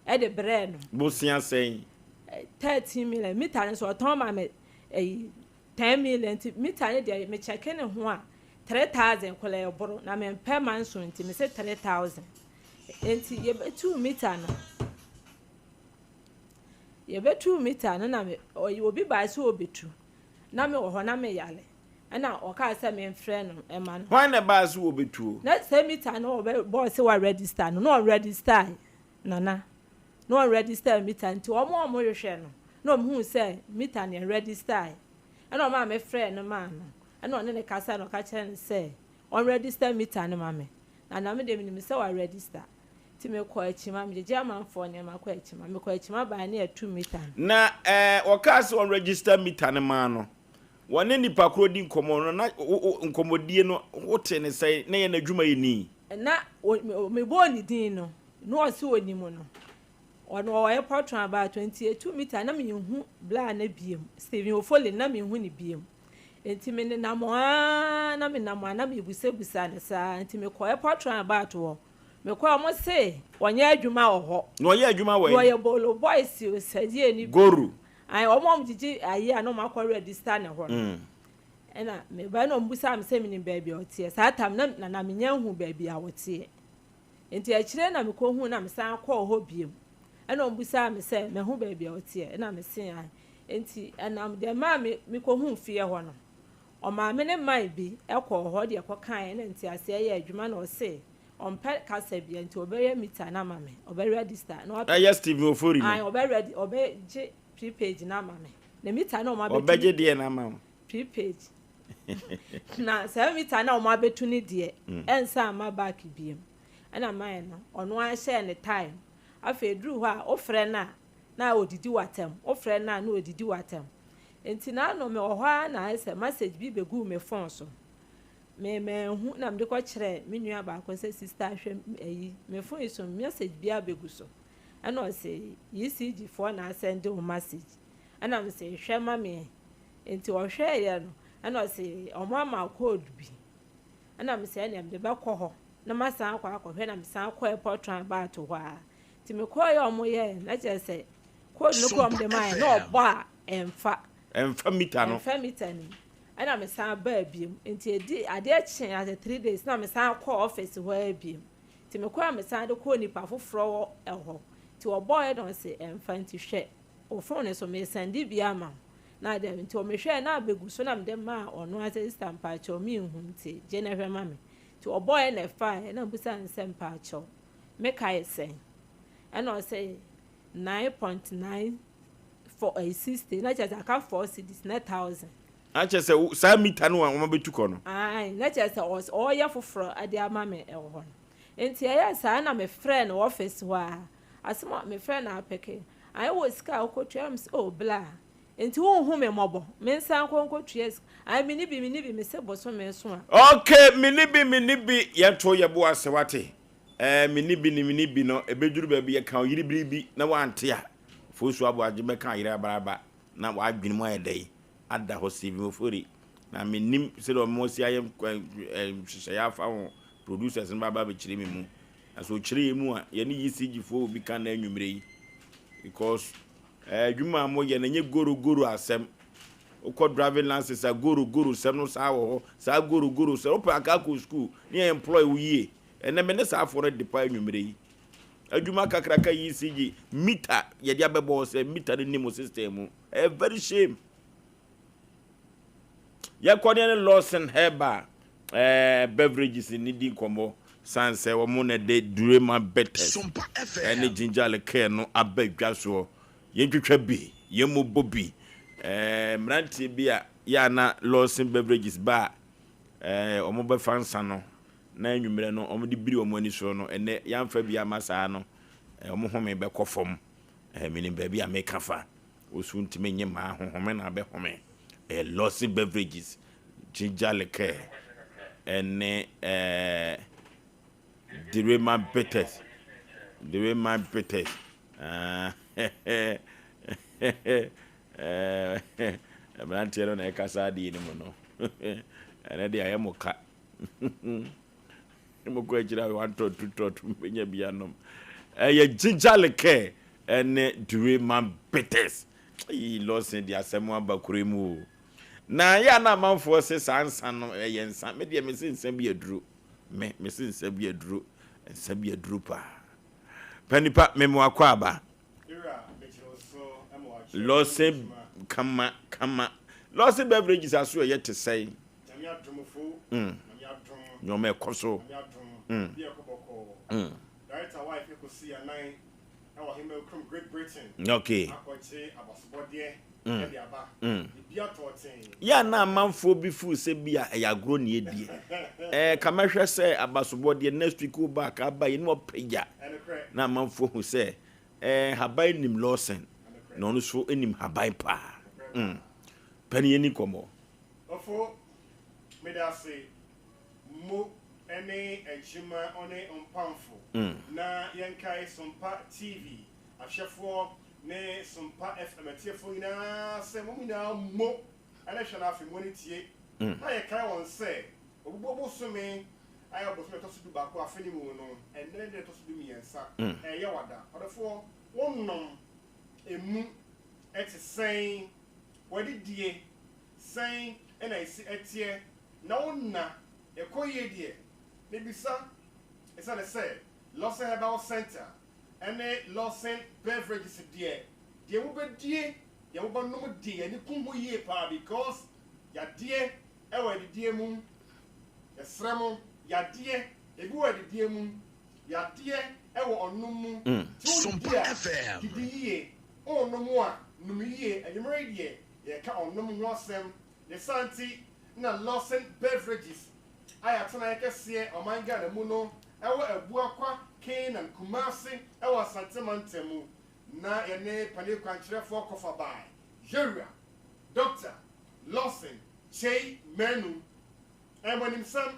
e de bre no bosia say 13 million meter so ton ma me 10 million meter ne de me check ne ho a 3,000 kwala yoboro na me per man so nti me say 3,000 enti ye 2 meter no ye betu meter no na me obi ba so obetu na me wo ho na me yale na o ka say me frɛ no e ma no why na ba so obetu na say meter no boss wa register no register nana no register meter nti o mo hwehwɛ no hu say meter na register na o ma me frɛ no ma no na ne kasa no ka kyerɛ no say on register meter no ma me na me dem ni say wa register ti me kɔ achima me je amanfo ne ma kɔ achima me kɔ achima ba na 2 meter na o ka say on register meter no ma no wone nipa kro di nkomo no na nkomodie no wote ne say na ye na dwuma ye ni na me bo ni din no o se oni mu no ono o patron about 22 meter na me hu bla na biem Steven Ofole na me hu ni biem enti me ne na mo na me busebusa ne sa enti me ko patron about wo me ko mo se wonye adwuma wo ho no ye adwuma wo ye bolo boys o sadie ni goru ai omom jiji ayi ano makwa register ne ho ena me ba no mbusa am se me ni baabi otie sa tam na me nya hu baabi a wotie enti a kire na me ko hu na me san kɔ ho biem ena mbusa am se me hu baabi a wotie ena me sen ai enti ena de ma me ko hu fie ho no o ma me ne mai bi ekɔ ho de ekɔ kan ena enti ase ye adwuma na o se on pet kasa bi enti obere meter na ma me obere register na yes Steven Ofori ai obere je prepaid na ma me na meter na o ma be obeje de na ma prepaid na 7 meter na o ma betu ni de ensa ma back biem ana man no ono a share ne time afa duru ho a ofre na odidi watem ofre na odidi watem enti na no me ohwa na ese message bi begu me phone so me hu na mde ko kire me nua ba ko se sister hwe ayi me phone so message bi abegu so ana o se ECG for na send o message ana me se hwe ma me enti o hwe ye no ana o se o ma code bi ana me se na mde ba ko ho na masan akɔ na me san kɔ airport ba to ho a ti me kɔ ye omo ye na je se code no kom de mai na obo a emfa meter no emfa meter ni ana me san ba biem enti edi ade achen as 3 days na me san kɔ office ho abiem ti me kɔ a me san de kɔ nipa foforo ho ti obo ye don se emfa nti hwɛ o phone so me send bi ama na de nti o me hwɛ na abegu so na me de ma ono assistant pa cho mi hu nti je na hwɛ ma me ti obo ye na fa na busa nsem pa cho me kai sen and I say 9.9 for a 60 na just aka 4 cedis 9,000 a che se sa meter no a betu ko no ai na just was all ya foforo ade ama me e ho enti ya sa na me friend office wa asema me friend na apeke ai was ka okotua am oh bla enti wo hu me mobo me nsan konkotua ai me ni bi me se boso me so a okay me ni bi ye to ye bo asewate me ni bi no ebeduru ba bi ye kan yiri biribi na wante a fosu aboagye me kan yiri abaraba na wa adwene mu ayedai ada ho Steven Ofori na me nim se do mo si ayem hwehwe ya fa ho producers no baba be kire me mu aso kire mu a ye ni ECG fo bi kan na anwumre yi because adwuma mo ye na nye goro asem ukọ driving license a goro sem no sa wo sa goro se opa aka ko school ni employ wo yie ene me ne sa for de pa anwumre yi adwuma kakraka ECG meter ye dia bebo se meter ni mo system a very shame ya kwade Lawson Heba beverages ni di komo sanse wo mo na de durema better ene gingerle care no abadwa so ye twetwa bi ye mo bobi mrantie bia ya na Lawson beverages ba omo be fansa no na anwumre no omo de biri omo ani so no ene yamfa bia masa no omo home be kofom mini baby ameka fa osuntime nye ma hohome na be home Lawson beverages gingerle care ene the Rayman Peters Brantiero na ekasa di ni mo no ene dia ye moka mo ko ejira 1 to 2 to benya bia nom ye gingerle care ene the Rayman Peters yi Lawson dia Asem Abakure mu na ya na manfo se sansa no ye nsa me dia me se nsa bi aduro me se nsa bi aduro nsa bi aduro pa panipa me mo akwa aba ira me so Lawson kama Lawson beverages are so yet to say. No me koso. Right, our wife you could see a nine. Our him from Great Britain. Okay. Mm. Ya na manfo bifu se bia ya gro ne die. Kamahwe se abasobode next week go back abaye no pagya. Na manfo hu se habai nim Lawson. No no so enim habai pa. Pani eni komo. Ofo me da say mo ene ejima one onpamfo. Na yenkai Sompa TV. Ahwefo ne Sompa FM tiefo ina se mo ina mo ana hwe na afi mo ne tie na ye kai won se obubo so me ayo bo so to su ba ko afeni mu no enre de to su du miensa ye wada odefo wonnom emu eti sen wadi die sen ena isi etie na wonna ekoye die ne bisa esa le say Lawson Herbal Center and Lawson beverages die wo be die ya wo ba no die ani kumu ye pa because ya die e wa die mu ya sremo ya die e bi wa die mu ya die e wo onum mu Sompa FM die onum a num ye anyimre die ye ka onum ho asem the santi na Lawson beverages aya tona yekese omanga na mu no e wo abu akwa Ken and Kumasi, our Santamantemu, na ene Panikwanchefo Kofa by Jeria, Dr. Lawson, Che Menu, and when him son,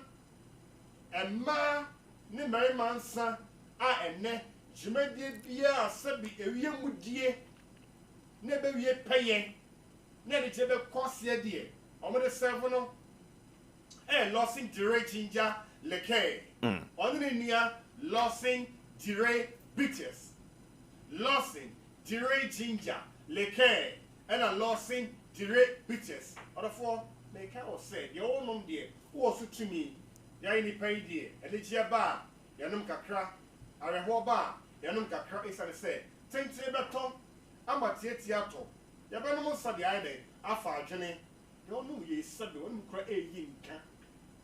and ma, ne Mary Mansa, and ne, Jimedi Bia, Sabi, a young dear, never yet paye, never ever cost ye dear, on the 7 and Lawson Direct Ginger, Leke, on the near. Lawson Dire Bitters, Lawson Dire Ginger, Leke, and a Lawson Dire Bitters. Other four, make I was said, your own nom dear, who also to me, Yanni Pay dear, and the Gia Bar, Yanum Kakra, Araho Bar, Yanum Kakra is I say, Thank you, Beton, I'm a theater, Yabanamo Sadi Ide, Alpha Jenny, you don't know ye said the one who cry a yinka.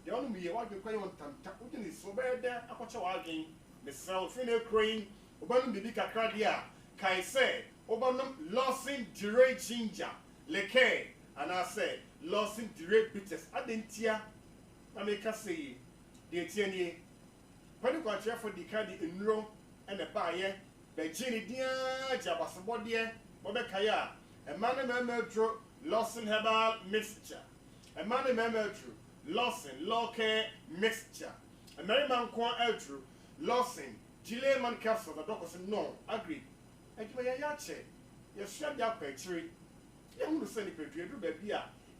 The only me what you cry on Tanta, who is so bad there, I watch our game. The self in a crane, Obanum Bibica Cardia, Kai say, Obanum Lawson Dire Ginger, Leke, and I say, Lawson Dire Bitters, I didn't tear. I make us say, the Tierney, Panic for the Caddy in Rome and the buyer, the Jenny dear, Jabasabodia, Bobekaya, a man member Lawson Herbal Mixture, a man member Lawson Loke Mixture, a Merryman Quan Eldrew, Lawson, Gileman Castle, the doctor said no, agree. And you may yache, you shut your picture. You want to send a picture, do baby,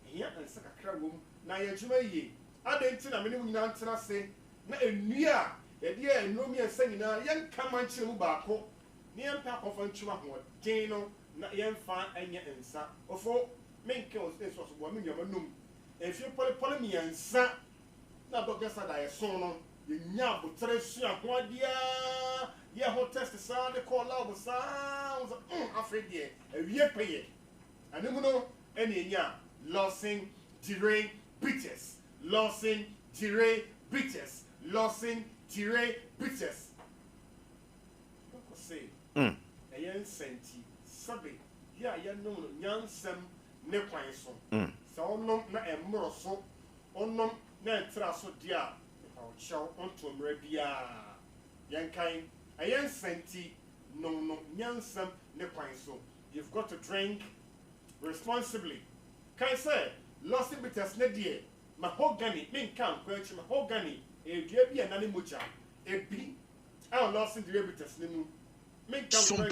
here and suck a crab room, now you may. I didn't tell a minute answer, I say, na a near, a dear and no me and saying, young come on chill backo, near pack of Anchua, Dano, not young fan and your answer, or for main kills this was 1 million. If you put me and sat, now don't guess that I saw you nyab treasure what dear, yeah, hot test the sound, the call out the sounds, afraid dear, a year pay. And you know, any ya, Lawson, Dire, Bitters, Lawson, Dire, Bitters, Lawson, Dire, Bitters. What say? A young senti, Sabi, yeah, you know, young Sam, Nequaison. So, no, not a moroso, on no, not trasso dear. Show onto Mrebia. Young kind, a young senti, no, young Sam, Nequaison. You've got to drink responsibly. Can I say, Lawson Bitters, Nedia, mahogany, main camp, quench mahogany, a dear and animucha, a bee, our Lawson Bitters, Nimu, make camp,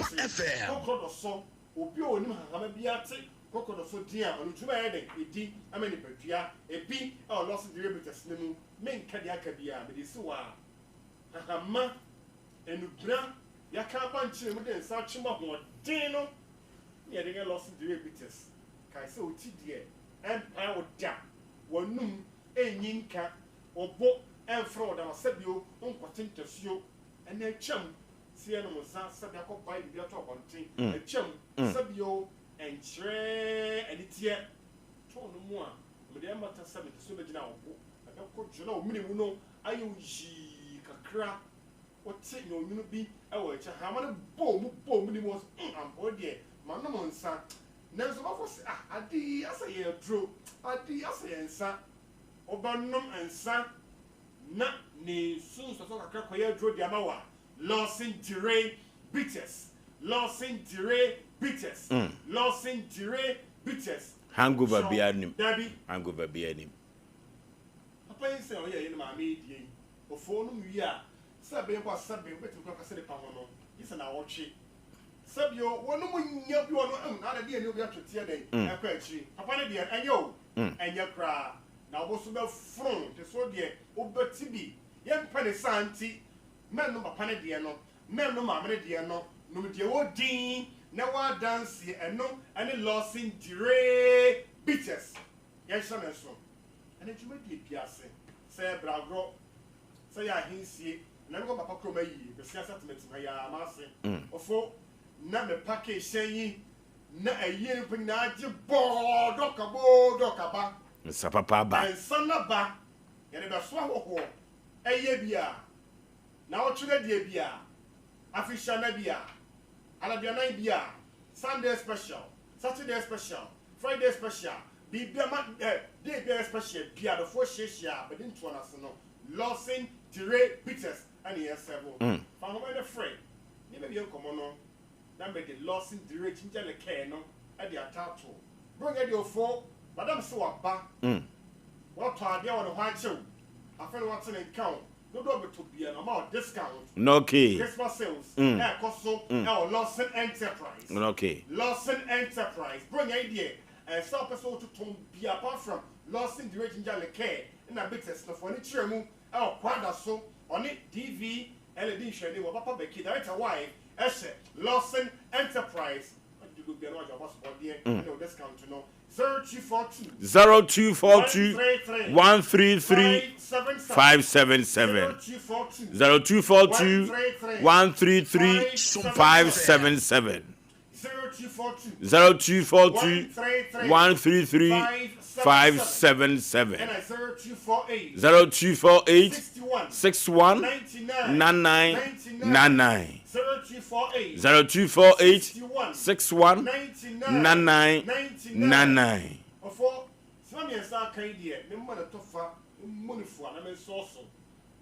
Coco or so, Obio, Hamabiati. Coco so dear, on two heading, a D, a many pedia, a B, our Lawson Bitters, Nimu, main Kadiakabia, but it's so Hama and Ubra, Yakaban Chim, and such a more Dino, near the Lawson Bitters. Kaiso Tidia, and I would da, one noon, a yinka, or boat and fraud, or Sabio, unquatintus, and a chum, Siena Mosa, Sabiaco by the top on tea, a chum, Sabio, and tray and it's yet told no more. But the amateur summit is so much now. I don't coach you know, minimum. I use kakra. What's it? No, you be. Oh, it's a hammer bomb minimum. I'm bored there. My number son. Now, some of us, I did as a year true. I did as a son. Obanum and son. Not ni soon so a crack where drew the amawa. Lawson Dire bitters. Lawson Dire bitters. Lawson Dire bitters. Hangover behind Debbie. Hangover behind him. Papa is saying, yeah, in my media. Before no year. Sabi was Sabi, but to crack a city pamano. It's an hour cheap. Sabio, one woman, you are not a dear, you'll be up to tear day. A quetchy. Upon a dear, and yo, and your cry. Now, what's about front? The so dear, over Tibi. Young penny santi. Men no panadiano. Men no mamma diano. No dear old dean. Now I dance here and no, and a loss in dire bitches. Yes, son and son. And it may be piasse. Say, Bragro. Say, I see. Never go Papa Cromay, the settlement my massy. Or for not a package saying, not a year when I just board, docaba. Sapapa. And son of ba. And if I swallow a year. Now, children, dear beer. Afishana beer. Alabiana beer. Sunday special. Saturday special. Friday special. Be day special. Beer the 4 shares, but into one as no. Lawson, Dire, bitters. And he has several. From home and afraid. Never be uncommon. Number the Lawson, Dire, ginger, the care, no, at the attack. Bring it your 4, Madame Swapa. What part there on the white show? I feel what's an account. No double to be an amount discount. No key. Christmas sales. Our Lawson Enterprise. Okay. Lawson Enterprise. Bring idea. And stop us all to be apart from Lawson, Dire, ginger, the care. And a bit of furniture move. Our quadra so. On it, DV, LED shady, or Papa Becky, director wife, Eshe, Lawson Enterprise. What do you do? What's about the no discount to know? 0242 133 577 0242 133 577 0242 133 577 0248 61 99 99 0248 61 99 99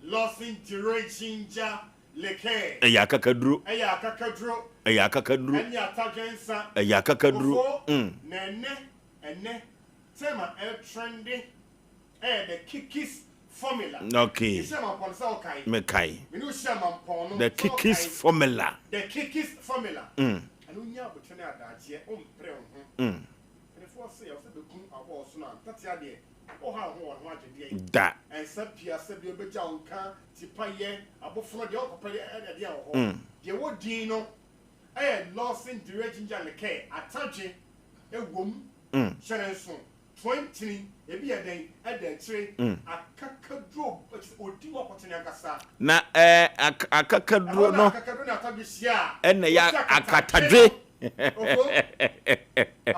Lawson Dire ginger leke. Ayakakadru. Ayakakadru. Ayakakadru. Ayatagensa. Ayakakadru. Nene. Tema trendy. The Kikis formula. Okay. Mekai. The Kikis formula. The Kikis formula. And we have to turn out that here. And if I say, I'll say the Kun Awas now. That's the idea. Oh, how one that. And Sapia said, you'll be down, can't Tipaye, above for the opera at the hour. You would Dino. I had lost in directing Jalake. I touch it. A woman. Shannon soon. 20 a day at the tree. A cacadro, but would do what in Agasa. Na a cacadro no. And a catadre. I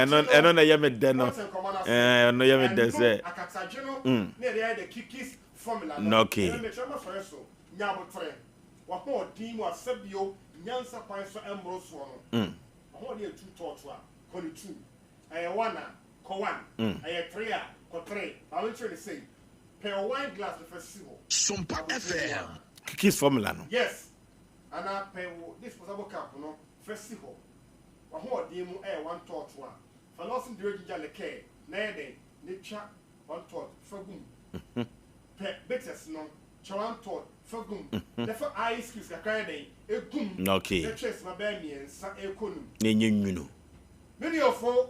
don't know Yamed Deno. No Yamed Dese. A catageno near the Kikis formula. No key. Yabotre. What more Dimo Sabio, Yansa Paiso Ambrose one. Only 2 tortua, 22. I wanna. One, I had 3, I will try to say, pay a wine glass the festival. Sompa FM. Kiss formula. Yes, and I pay this was a cup, no festival. A whole demo air 1 thought one. For lost in the original care, Nade, Nature, 1 thought, Fagum. Betters no, Chawan thought, Fagum. Therefore, I excuse a Friday, a goom. Okay. The chase my baby and Sa Econum. You. Many of 4.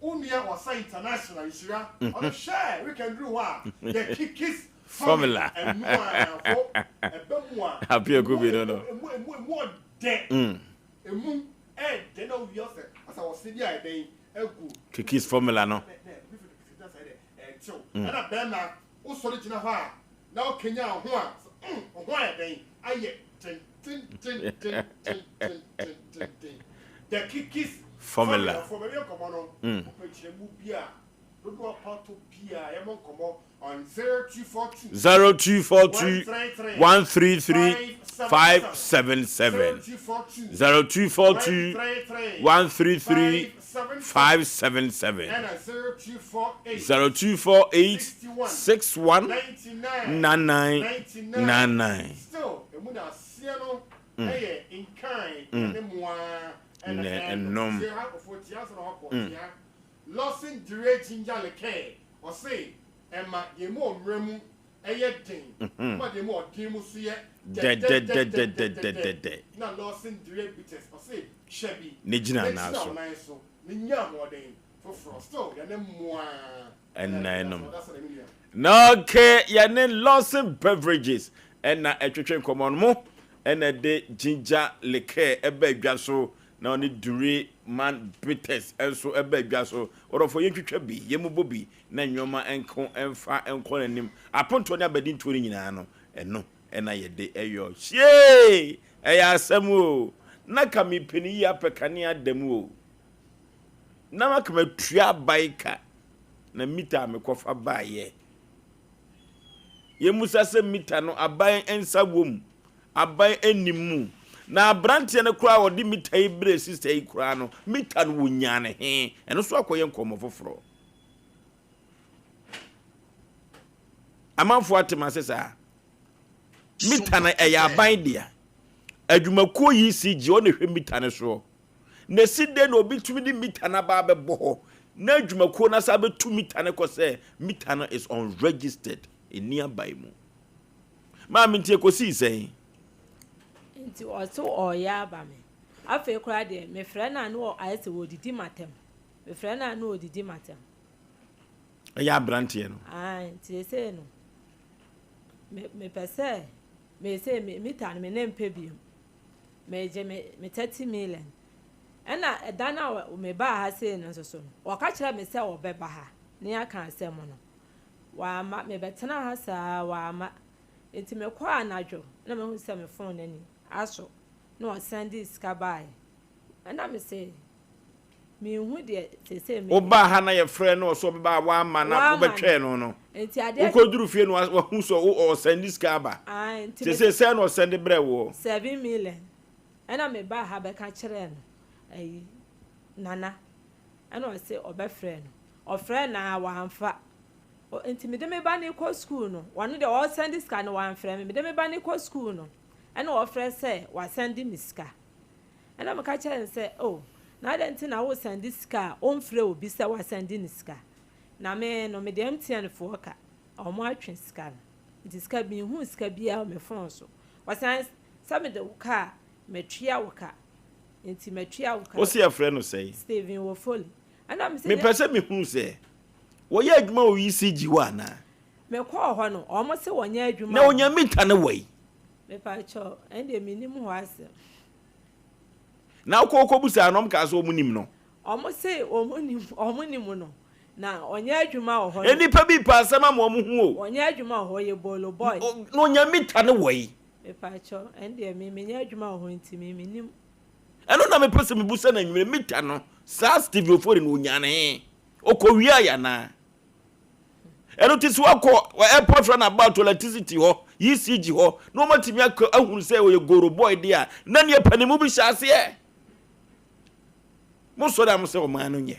Unia was international, Ishira. On a share, we can do what? The Kikis formula. And more, a bumwa. Happy a good bit, no. More dead. A moon, they know yourself. As I was sitting there, they Kikis formula, no. And a banner, also in a fire. Now, Kenya, why they? I yet. The Kikis Formula. On 0242 133 577 0242 133 577 0248 61 9999. Still, in kind, and nom. Losing directing Jaleke, or say, Emma, ye more remu, a yet thing, but the more Timusia, dead. Not losing direct bitters, or say, Shabby, Nijina Naso, Ninya more than for Frost, and then more. And no, okay, Yanin Lawson beverages, and na a chicken common mo, and a day ginger liquor, a beg so. Na oni dure man bitters enso eba dwaso orofo yentwetwa bi yemu bobi na nwoma enko emfa enko nanim aponto ne abadi ntori nyina no eno ena yede eyo hye eya asem o na kami peni ya pekane adamu o na makama tua baika na mita amekofa baaye yemusa se mita no aban ensabom aban animu na brantie ne kura wo di mita ibre sister yi kura no mita no wunyane he eno so akoye nkomo foforo amanfo atema sesa mita na eya aban dia adwumakuo yi sigi o ne hwe mita ne so na side na obi tumi di mita na ba bebo na adwumakuo na sa betu mita ne ko se mita no is unregistered in nearby mu ma mintie ko si sen nti oso oya ba me afa kura de me frɛ na no ayese wodidi matem me frɛ na no odidi matem ya brantie no nti se no me pese me se me tan me nempe biom me je me 30 million ena edana me ba ha se no so no waka kira me se obeba ha ne aka asem no wa ma me betena ha sa wa ma enti me kwa anadwo na me hu se me phone nani aso no send this kabai and I say me hu de say me oba ha na ye frɛ no so ba wa ma na wo betwe no no enti ade ukoduru fie no wa hu so o send this kaba enti say no send bre wo 7 million and I me ba ha be ka kire no ayi nana and I say obefrɛ no ofrɛ na wa amfa enti me de me ba ni ko school no one de all send this ka no wa amfrɛ me de me ba ni ko school no and offer say was sending miska and I'm catcher and say oh na didn't na wo send this car on free obi say was sending ska na me no me dem tian for ka o mo atwen ska it is ka bi hu ska bia me phone so was some the car me tria wo ka enti me tria wo ka o see a friend no say Steven wo folly and I'm say me person me hu say wo ye adwuma o ECG wa na me call ho no o mo say wo nya adwuma na onya mita na wai me pa cho and the minimum ho asem na ko busa anom ka so omunim no omo say omunim no na onya adwuma ho eni pa bi pa asema mo mu hu o onya adwuma ho ye bolo boy no onya mita na wai me pa cho and the me nya adwuma ho ntimi minim eno na me pese me busa na nwere mita no sa Steve Ofori no onya ne okowia ya na eno tisi wako airport run about electricity ho ECG ho no matimi ahunu say we goro boy dia na ne panimu bi hyase e mo so da mo say o man no nye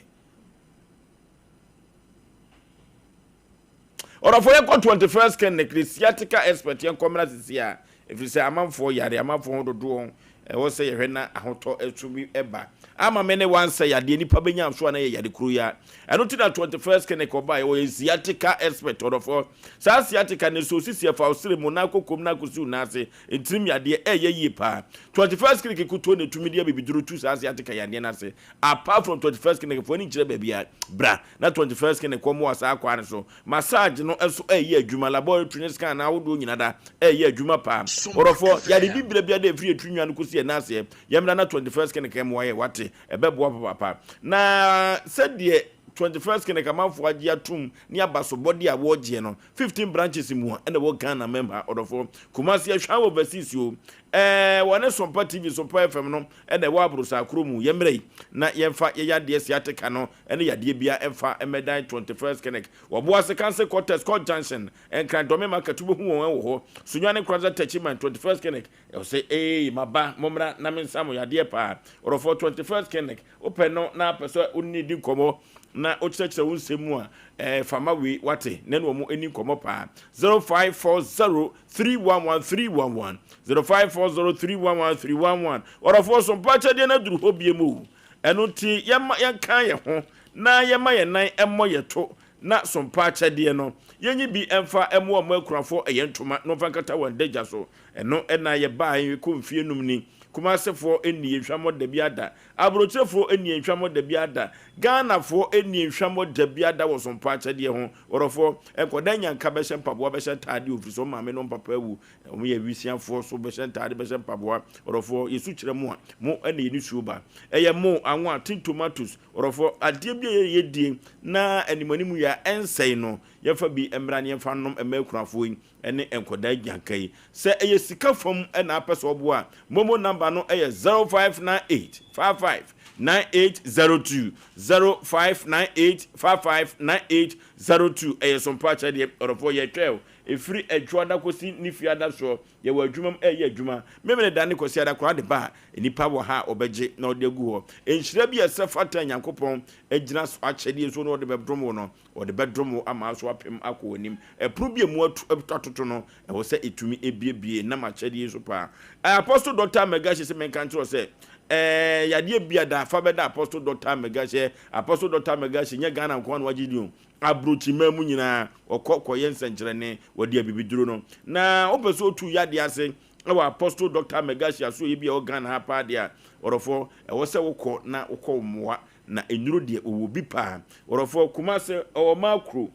ora for your 21st ken ecclesiastical expert yan community sia if you say amanfo yare amanfo dodo wo say yehwe na ahoto etubi eba ama mene wan say yade nipa benya so na yade kru ya eno ti na 21st ken ko ba wo ecclesiastical expert ora for sa asiatica ne so sisi fa osire mo na kokom na kusu na ase entrim yade yi pa 21st ken kuto ne tumi dia bibiduru tu sa asiatica yade na ase apart from 21st ken fo ni kire ba bia bra na 21st ken ko mo asa akwa ne so massage no eso yi adwuma laboratory ne scan na wodo nyina da yi adwuma pa ora for yade bibira bia da free atwunwa no kusu na ase yemna na 21st ken kem wo ye wate ebebo papa na said the 21st clinic amanfo agye atum ni abaso body awogye no 15 branches mu and the Ghana member odofo Kumasi ahwa overseas yo wane Sompa TV Sompa FM no and the wabrusa akromu yemrei na yemfa yeyade siateka no ene yade bia emfa emedan 21st clinic woboase cancer quarters Scott Junction and kan dome market wo hu won wo sunwane cross attachment 21st clinic e say maba momra na mensamo yade pa odofo 21st clinic open no na person unidi komo na ochichire wunsemu a fama we wate na no mo eni komo pa 0540311311 0540311311 orofo so pacha de na duru hobiemu eno ti yankan ye ho na yema ye nan emmo ye to na so pacha de no yenyi bi emfa emo omo akurafo eyentoma no fankata wandeja so eno ena ye ba yen ko mfie num ni Kumasefo eni ehwamo da biada abrochefo eni ehwamo da biada Ghanafo eni ehwamo da biada wo so mpacha de ho orofo enkodan nka be hyempaboa be hyentade ofiriso maame no papa awu omo ye wisiafo so be hyentade be hyempaboa orofo yesu kire mu a mo eni ni suba eye mo anwo atin tomatoes orofo ade bia ye die na animanimu ya ensei no yefa bi emrane yefa nom emakurafo yi ene enkodan gyankai se eye sika fam ena apeso obo a momo number no eye 0598559802 0598559802 eye sompacha de orofo ye twel efiri adwoada kosi nifiada so ye wa adwumam eye adwuma memene dane kosi ada kwa de ba enipa wo ha obegye na odegu ho enhira bi esefata nyankopon agina so akyede so no de bedrom no ode bedrom ama so apem akonim epru bi emu atoto no e wo se etumi ebiebie na makyede so pa Apostle Dr. Megashi se menkanto se yade bia da fa beda Apostle Dr. Megashi Apostle Dr. Megashi nya Ghana nko no wagidiu abrochi mamu nyina okokoye nsenkyerene wadi abibiduro no na opeso otu yade ase ewa Apostle Dr. Megashi aso ye bia o Ghana ha pa dia orofo e wo se wokọ na wokọ moa na enuro de owo bi pa orofo Kumase o makro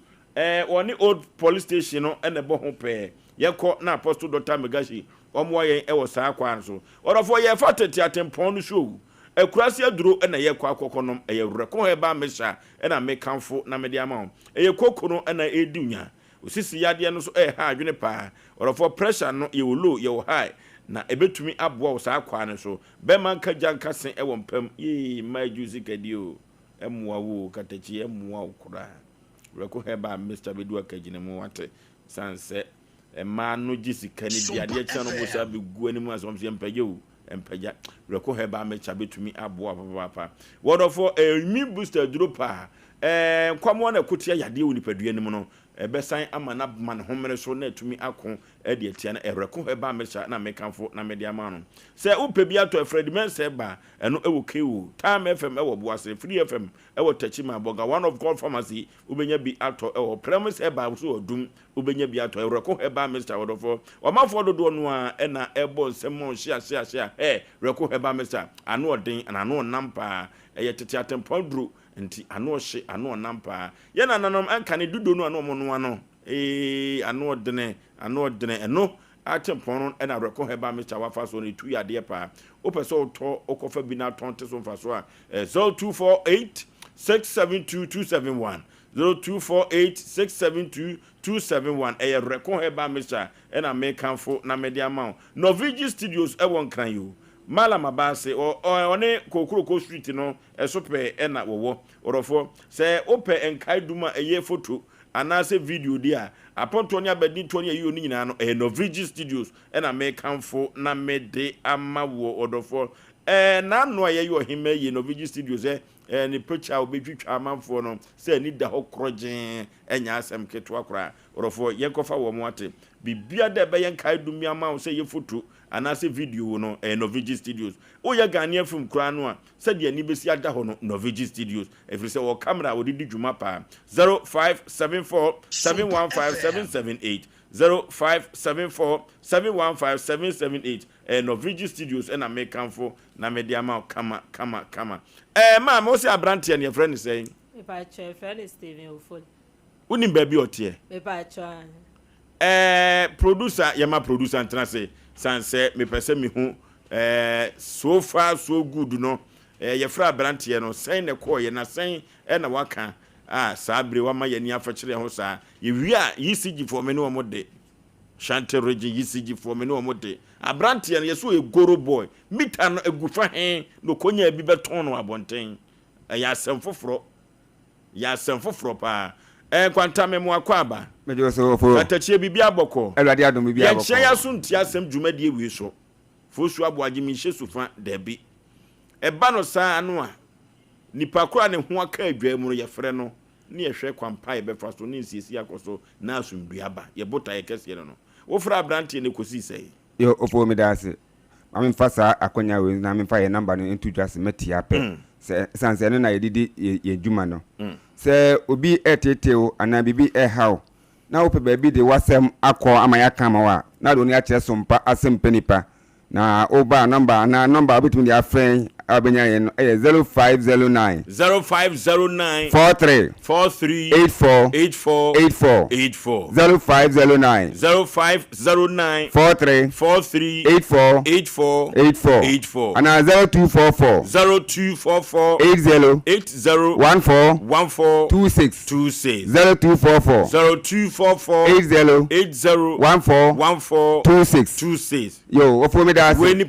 oni old police station no ene bo ho pe yekọ na Apostle Dr. Megashi omo ye ewo saa kwa so orofo ye fatati atempon no show ekurasi aduro ena ye kwa akokonom eye reko he ba mesha ena mekanfo na mede ama eye kokono ena edunya osisi yade no so ha adwene pa orofo pressure no ye low ye high na ebetumi aboa wo saa kwa ne so be man ka jankasen ewo mpam ye majuzi kadio emwa wo katachi emwa okura reko he ba Mr. Bedu akagine mu wate sanse ma no jisika ni biade cha no bo sha be gu ani mu asom se mpaje o empaja reko heba mecha betumi aboa papa wonderful immune booster dropa kwamo na kotia yade woni padua nim no ebesan ama na man homere so na etumi akon ede etia na reko heba mecha na mekanfo na media ma no se upebi ato Fred Mense ba eno ewo kewu Time FM ewo Boase Free FM ewo Tachima Boga one of God pharmacy ubenya bi ato ewo Premise eba so odum ubenya bi ato reko heba mecha wonderful omafo dodo no a ena ebo nsemo hia reko heba mecha ano odin and ano nampa tete atempodru nti ano hye ano nampa ye na nanom anka ne dudo no ano mo no ano ano odene eno atempon ena reko heba mecha wafa so ne tu yade pa opeso to okofa bi na tonte so mfa so a 0248 672271 0248 672 reko heba mecha ena mekanfo na media ma Novigi Studios ewon kran yo Malama base one kokuroko street no esope ena wowo orofo se ope enkai duma eye photo anase video dia aponto nya bedi to nya yi oni nyina no Novigi Studios ena mekanfo na mede amawo odofo na no aye yo hime ye Novigi Studios ni picture obetwitwa amanfo no se ni da hokroje enya asem keto akora orofo yenkofa wo mo ate bibia da be yenkai dumi amawo se ye photo anase video no Novigi Studios o ya Ghanaian film kura no a se de ani besi ada ho no Novigi Studios efiri se wo camera wo didi dwuma pa 0574715778 0574715778 Novigi Studios na mekanfo na mediama kama ma mo se abrante ne friend say me pa che friend Steven Ofol uni baby otie me pa cha producer yama producer antena say sanse me pese me hu so far so good no ye fra abrante no sen ne ko ye na sen na waka sabre wa ma yani afakire ho sa ye wi a ECG for me no mo de Shante region ECG for me no mo de abrantia no yeso e goro boy mita no egufa hen no konya bi beton no abonten ya asem foforo pa kwanta memo akwaba mejo so fo atachie bibia boko elwade adom bibia boko ye ya so ntia asem dwumade wi so fosu aboagye mi hye sufa debi eba no saa no a nipa kora ne ho aka adwa mu ye frɛ no ne ye hwɛ kwampa ye befa so ne nsiesie akoso na asumduaba ye bota ye kese no wo fra brantie ne kosi sei yo opo me dase mame mfasa akonya we na me mfa ye number no into just metia pe sanse no na ye didi ye dwuma no se obi eteteo ana bibi how na wo pe ba bi de wasem akọ amaya kama wa na do ni a kire Sompa Asem Mpe Nipa na oba number between their friend abenya yen 0509 0509 43 84 0509 43 84 and 0244 80 14 26 0244 80 14 26 yo ofo me da Weni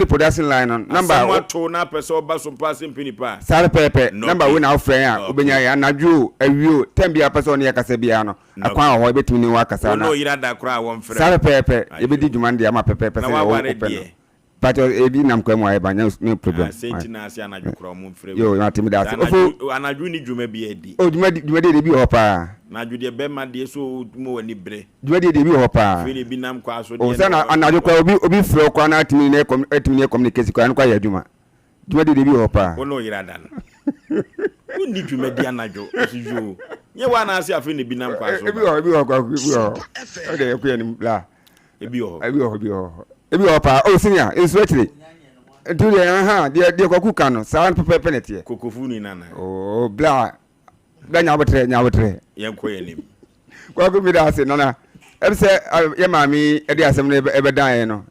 production line on number to na person ba Sompa Asem Mpe Nipa sare pepe number we na ofren a obenya ya anadwo awio tembia person ya kasa bia no akwan ho betumi ni wa kasa na no yira da kra won frɛ sare pepe e be di dwuma ndia ma pepe se o open but e bi nam kwam wa banya no problem senti na ase anadwo kra mo frɛ yo na timi da ofo anadwo ni dwuma bi edi o dwuma de bi ho pa na dwude be ma de so mo wani bre dwuma de bi ho pa fi bi nam kwa so de o se na anadwo kwa obi frɛ kwa na timi ne communicate kwa kwa ya dwuma dwuma de bi ho pa ono yira da no uni dwuma di anadwo asijo nye wa na ase afi ne bi nam kwa so ebi ho kwa o de ku ni la ebi ho pa o senior is actually do the de kwaku kano sawan pepe penete kokofu ni nana oh bla nyawotre yenko yenim kwaku mi da se nana e se ye mami e de asem no e dan no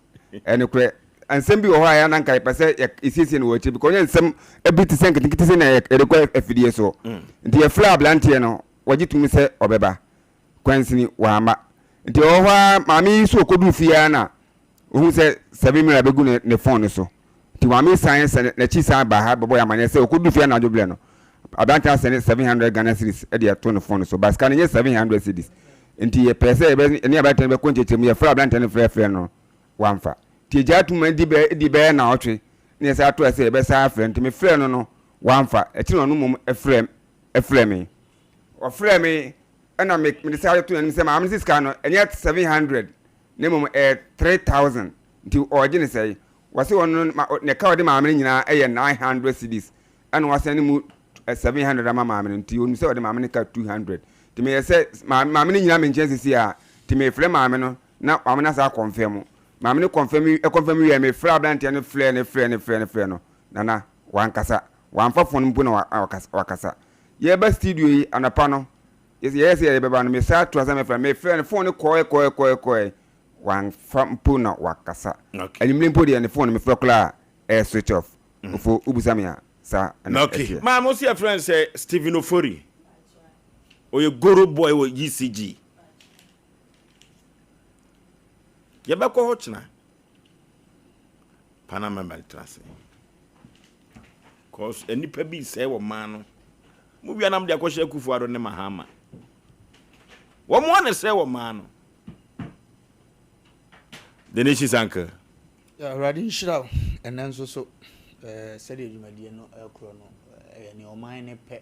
ene kure ansem bi wo ha ya nanka pese isisi no wachi because ansem e bi ti senke tikiti na e rekwa afidie so nti e fla blantie no wagitumi se obeba kwansini wa ama nti wo ha mami so kodu fia na ohun se 7 million begu ne phone so ti wa mi science na chi sa ba ha bobo ya manye se okodu fia na joble no abanta se 700 Ghana cedis e de to ne phone so baska ne 700 cedis nti ye pese e ne abanta be konchechemu ye fra abanta ne frɛ no wamfa ti jatu man di be na otwe ne se ato se be sa frɛ nti me frɛ no wamfa e ti no mum e frɛ me o frɛ me ana me say to ne se ma am siska no enye 700 ne mum 3000 nti ogene say wase won ne ka ode maamene nyina eye 900 cedis ana wase ne mu 700 ama maamene nti onu se ode maamene ka 200 nti me say maamene nyina me nchen sisi a nti me frɛ maamene no na maamene sa confirm maamene confirm we me frɛ abante ne frɛ no nana wankasa wamfa fon mpu na wakasa ye ba studio yi anapa no yes ye beba no me sa to asa me frɛ ne phone kɔ wan fampu na wakasa enyimle mpo de ne phone me frɛ kla switch off ofo ubusamia sa okay ma mo see a friend say Stephen Ofori oye goro boy wo ECG ye be ko hochna Panama Maltrase cause enipa bi say wo man no mu bia nam de akɔhye akufu ado ne Mahama wo mo ne say wo man no the nation sanka ya radin shiraw enan so sɛde adwumadie no akro no ne oman ne pɛ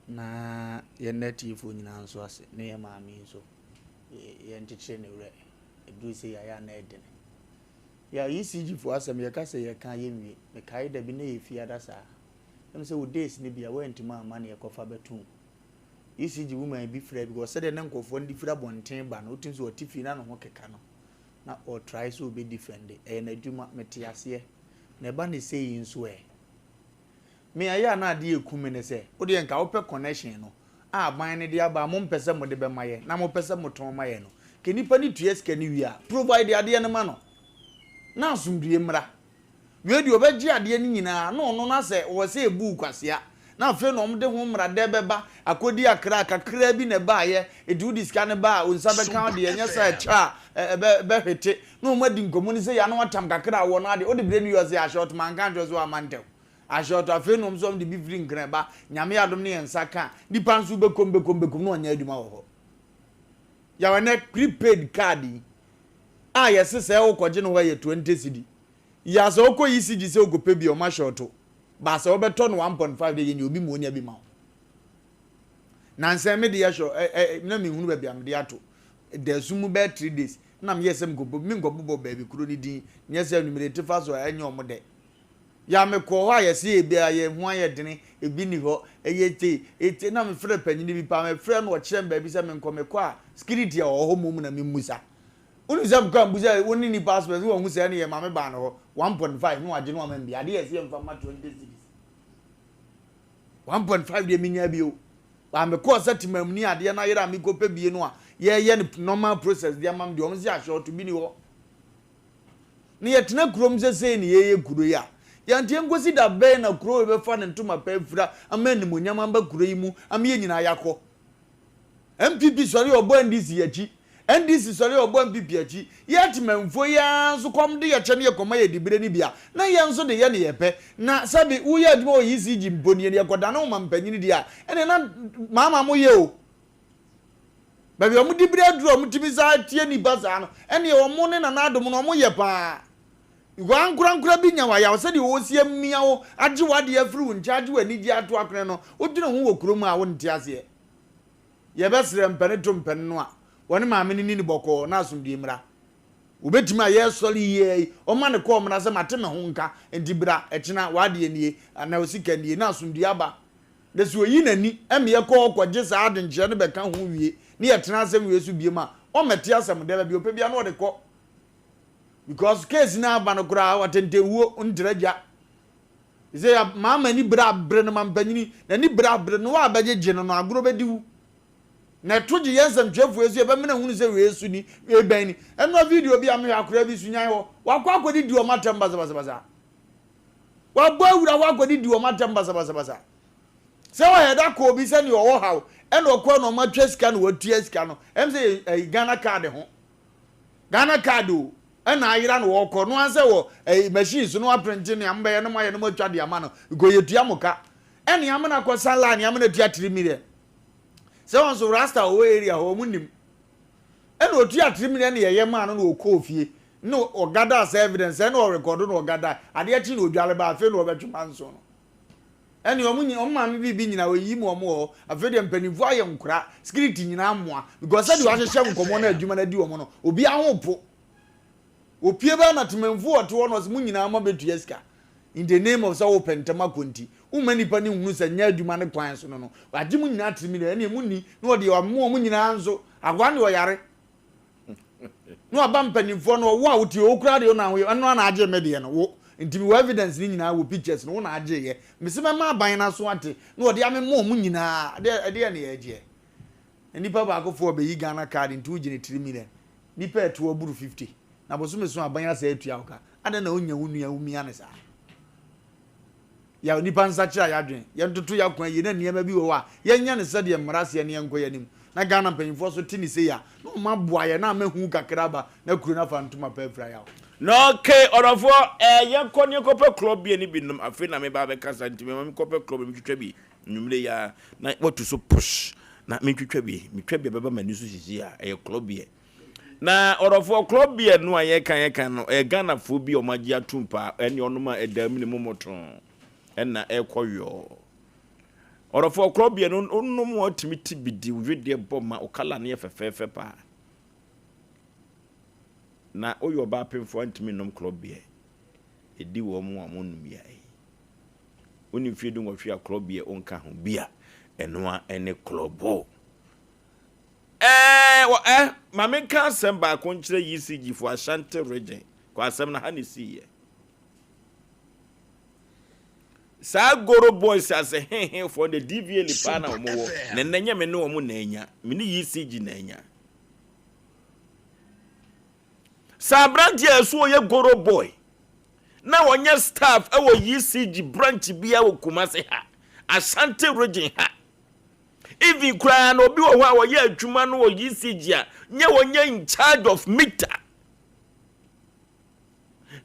na ye native nyina nso ase ne ye maami nso ye ntikyere ne wura edu se ya na edene ya ECG fo asem ye ka se ye kan ye wie me kai da bi na ye fi ada sa em se wo days ne bia wa ntima ama ne ye kofa betu ECG woman bi frɛ because sɛde ne nkofo ndi fira bonten ba no otin so otifi na no ho keka no na or try so be defend na adwuma mete ase na ba ne sei nso me aya na ade ekume ne se wo de nka wo pe connection no ban ne de aba mo mpese mo de be maye na mo pese mo ton maye no ke nipa ni tues ke ni wi a provide ade ne ma no na asumdue mra we de obegye ade ni nyina no na se wo se ebu kwasea na fe no omde ho mra de beba akodi akra kakra bi ne ba ye edu diska ne ba onsa be kan de enya sa cha be hwete no madi nkomu ni se ya no watam kakra wo na de o de bre ni yo se a short man kan jo so amante a short afi no mso de bi firi nkran ba nyame adom ne ensa kan dipa nso be kom no anya aduma wo ho ya wane prepaid card yes se wo koje no ye 20 cedi ya so ko ECG se ogope bi o ma short ba se obeto no 1.5 de ye obi mo nya bi ma na nse me de ya sho na me hunu ba bi am de ato de sumu be 3 days na me yesem go mi go bobo ba bi kuro ni din nyese numerate fa so anya omo de ya me ko ho ayese e bi aye hu aye dene e bi ni ho ete na me frɛ panyini bi pa me frɛ no o kyerem ba bi se me nko me ko a security a ho mum na me musa unu zam kan buza woni ni passport wo hu se na ye ma me ba no 1.5 no age no ma mbi ade yesi em fa ma 20 cities 1.5 de minya bi o ba me ko setimam ni ade na yera mi ko pe bie no a ye normal process de am de o mzi a short bi ni ho ni ye tena krom se ni ye kuro ya yantie ngosi da be na kuro be fa ne ntoma pa fira amani monyama ba kuro yi mu am ye nyina yakọ MPP sori obo NDC yachi NDC sori obo MPP yachi yati memfo ya nso kom de ye chene ye koma ye dibire ni bia na ye nso de ye ne ye pe na sabi uye adimo yisiji mboni ye koda na mampanyini dia ene na mama mo ye o baby omu dibire aduro omu timiza tie ni baza no ene omu ne na adom no omu ye pa igwan kura bi nyawa ya se de wo sie mmia wo age wade afiri wo nchaage wani gi ato akene no odwene ho wo kurom a wo nte ase ye besre mpene to mpene no a woni maame ni ni boko na asomdie mra obetima ye sori ye o ma ne ko mra se mate me ho nka entibra ekina wade anie na osika nie na asomdie aba de so yi nani eme ye ko kwaje sa ade nje ne beka ho wie ne ye tena asem wie su bie ma o mete asem de ba bi opebia no de ko because case na aba no kura watente wuo ndiraja ze ya mama ni bra bre no mampanyini na ni bra bre no wa abaje je no agoro bediwu na toji yensam twafu esu e be mena hunu se we esu ni e ben ni eno video bi am akura bi sunyan ho wakwa akodi di o matem baza wa bo awura wa akodi di o matem baza se wa heda ko bi se ni o hawo eno ko no ma twa no watua sika no em se Ghana card ho Ghana card o ena ayira no wo ko no anse wo machine so no apprenti ne ambe no ma ye no ma twa de ama no go yetua muka ene am na ko sala ne am na tua 3 million se won so rasta o area ho munim ene otua 3 million ye ye ma no no ko ofie no ogada as evidence ene o record no ogada ade achi no odwale ba afi no obetuma nso no ene omunyi omma mi bi nyina oyi mu omo ho afi de mpanifo aye nkura security nyina amoa because said wa hyehyɛ nkomo na adwuma na di omo no obi ahopo opie ba na tememfo oto no mu nyina ama betua sika in the name of so pentama konti umani pani hunu sa nya adwuma ne kwan so no agye mu nyina 3 million ene mu ni no de omo mu nyina nso agwa ne oyare no aba mpanimfo no wo a wotie okura de no ahwe eno na agye me de no wo ntimi wo evidence ni nyina wo pictures no wo na agye ye mesema ma ban na so ate no de ame mu nyina de ne ye agye nipa ba ko fo be yi Ghana card ntu gine 3 million nipa eto oburu 50 na boso meso aban asa etua oka ada na onya wunu ya umia ne sa ya nipa nsa kira ya dwen ya ntutu ya kwan ye na niema bi wo wa ya nya ne sade mrase ne yanko yanim na Ghana mpanyimfo so tini se ya no maboa ya na mahu kakraba na kuru na fantuma pefra ya no okay orofo ye konye kope club bi ni binum afi na me ba be kasa ntime me kope club mi twitwa bi nwumle ya na watu so push na me twitwa bi beba mani so sisi ya club bi na orofo club bi no aye kan no Ghana fo bi o magi atumpa ene onoma edam ni momoton ena ekoyo orofo club bi no onnom otimiti bidi video boma okala na yefefefe pa na oyo ba pemfo antimi nom club bi edi wo mu amonum ya oni fiedu ngwhwe club bi onka ho bia enoa ene club mame ka asem ba ko nkyere ECG for Ashanti region ko asem na hanisi ye sa goro boys as a for the DVA lipa na omo ne nanya me no omo na anya me ni ECG na anya sa branch so ye goro boy na wonya staff e wo ECG branch bia wo Kumase ha Asante region ha. Even cry no be wa ye adwuma no ECG a nye wonye in charge of meter.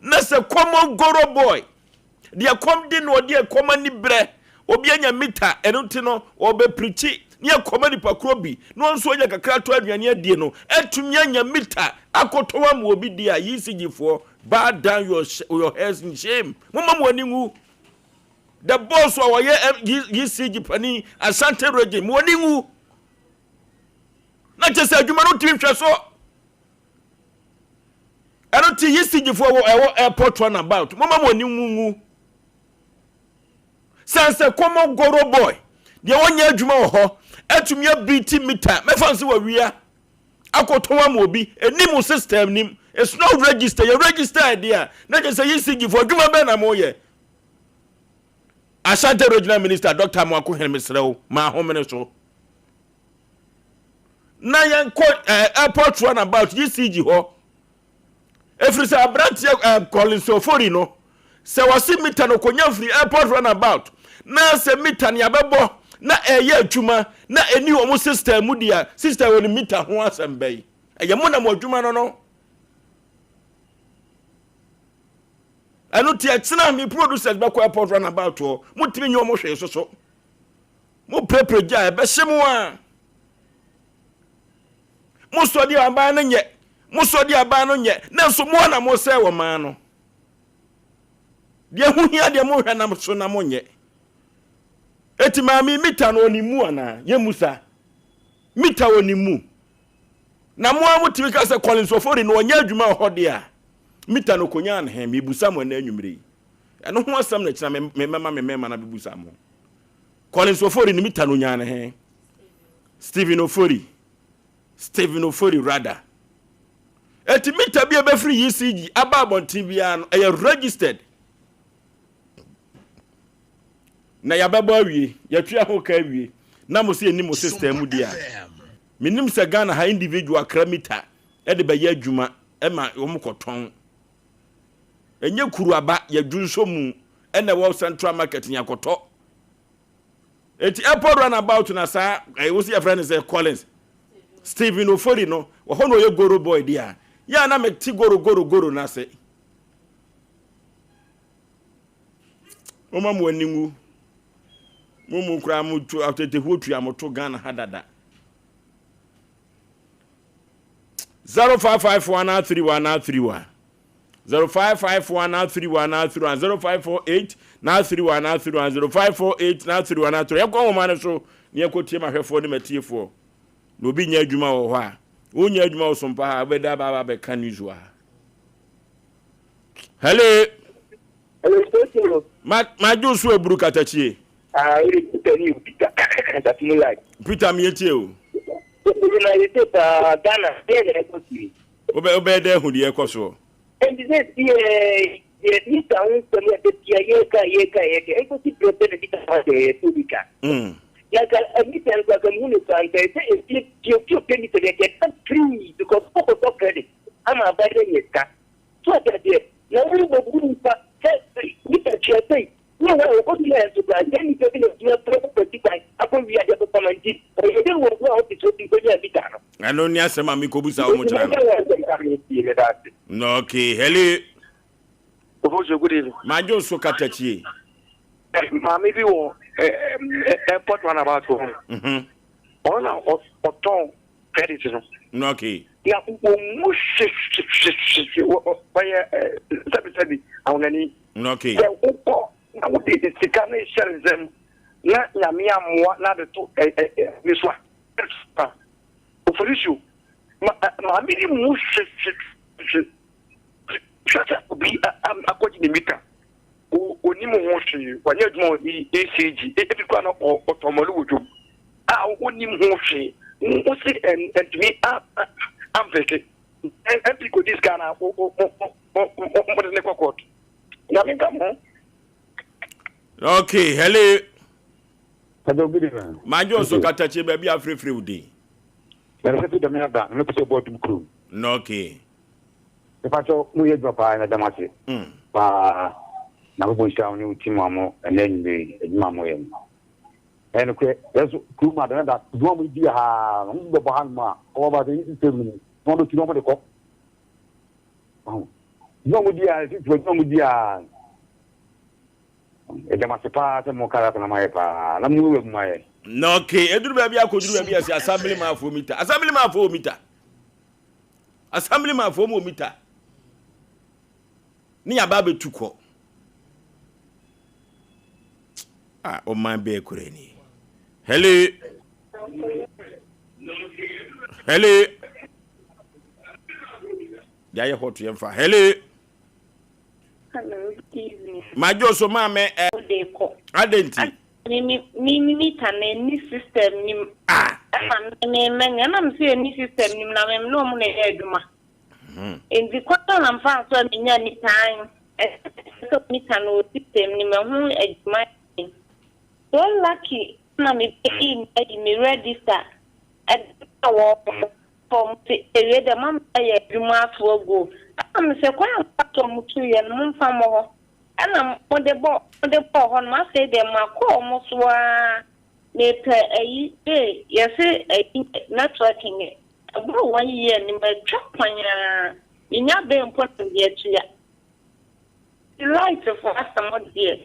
Na se common goro boy. Dia kom di no dia koma ni bre. Obi anya meter eno ti no obe preachi. Nia koma ni pakro bi. No nso anya kakra to aduane adie no. Etumi anya meter akotowa mu obi dia ECG for bow down your heads in shame. Mama mo aningu. The boss wa ye ECG pani Asante region mo aningu. Na chese adwuma no timi hwe so. I don't think ECG for airport run about. Mama mo aningu. Sanse common goro boy. Dia wonya adwuma wo ho. Etumi abiti meter. Me fancy wa wia. Akotowa mo obi enimu system nim. It's not register. You register idea. Na just say ECG for adwuma be na mo ye. Asante Regional Minister Dr. Mwaku Helmisrew ma home so. Na yan airport run about ECG ho. Every say abranti calling so for no. Se wasi meter no konya free airport run about. Na se meter ni abebo na eye adwuma na eni omo system mu dia system woni meter ho asembei. Eye mo na mo adwuma no. Anu ti atina mi producers be ko airport run about o. Mo timi nyo mo hwe so. Mo prepare ja be hyemu a. Mo so di aba na nye. Mo so di aba no nye. Na so mo na mo se wo man no. Dia hu hia dia mo hwe na so na mo nye. Eti mami mita no onimu ana ye musa. Mita onimu. Na mo amutimi ka se Collins Ofori no onya adwuma ho de a. Mita no konya na he mebusa mo na anwumre. Eno ho asam na kira me mema na bebusa mo. Collins Ofori ni mita no nya na he. Stephen Ofori rather. Eti mita bi be free ECG aba abontin bia no e registered. Na yababa awie yatwa ho ka awie na mo se enimo system mu dia minim se Ghana ha individual kramita e de be ya adwuma e ma wo koton enye kuru aba ya dwunso mu e na wo central market nya koto eti airport run about na sa I was your friend say Collins Stephen Ofori no wo ho no ye goro boy dia ya na me ti goro na se o ma mo aningu mumu kra mutu after hotu amoto Ghana hadada 055131 055131 0548 yakwa man so ne kotie mahwefo ne matiefo no bi nya adwuma wo ho a onya adwuma wo sompa ha beda baba be kan usual hello ma jusu eburu katachie Peter Miete o. Ghana, Obe de hu de ekoso. And this is town to me the yeka. I could see protect the Publica. Like a meeting like a community and they say if you penny to get free because of credit. I'm a bad yeka. So that day, now we will go with a chair. No, what you have to buy, then you can do property by upon the other community. You don't want to go out to the I know Niasema Mikobusa Omochana. No, okay, hello. Good evening. My Joe Sokatachi. Maybe airport run about home. On our tongue credit. No, okay. Yeah, okay. I would be the Sikane sharing them. Not Yamia more, not the two. This one. Oforisuo. My minimum shut up be according to meter. Onimu Hoshi, when you're more ECG, every corner or Tomolu. I wouldn't Hoshi. And to me, I'm vacant. And people this Ghana or the next court. Yamin come home. Okay, hello. Hello, good evening. My Joe Sokatachi, baby, I'm free with day. There is a man that looks about to crew. No, okay. If I saw New Year drop by the Damasi, now we shall new Timamo and then the Mamoyam. and there's Kuma that one be the Bahama over the system. Not to know the cop. No, dear, it was no dear. It must pass and more character on my pa. I'm moving my. No, okay, Edu baby, I could do baby as assemblyman for meter. Assemblyman for meter. Assemblyman for meter. Near Baby Tuko. Ah, oh my bear kureni. Hello. Hello. There you hot to for hello. Hello, good evening. My Joso Mame, Adenti. Me can any system nim. Ah, I'm saying any system nim. I'm no money eduma. In the quarter, I'm fast on any time. So me can system nim. Who eduma. So lucky, I'm me register. At the walk from the mom. I eduma for go. I'm say quite a to you and moon from more. And I'm on the ball on my say them my call almost were later a day. Yes, networking it. About 1 year in my truck when you're not being important yet. The light for us somewhat dear.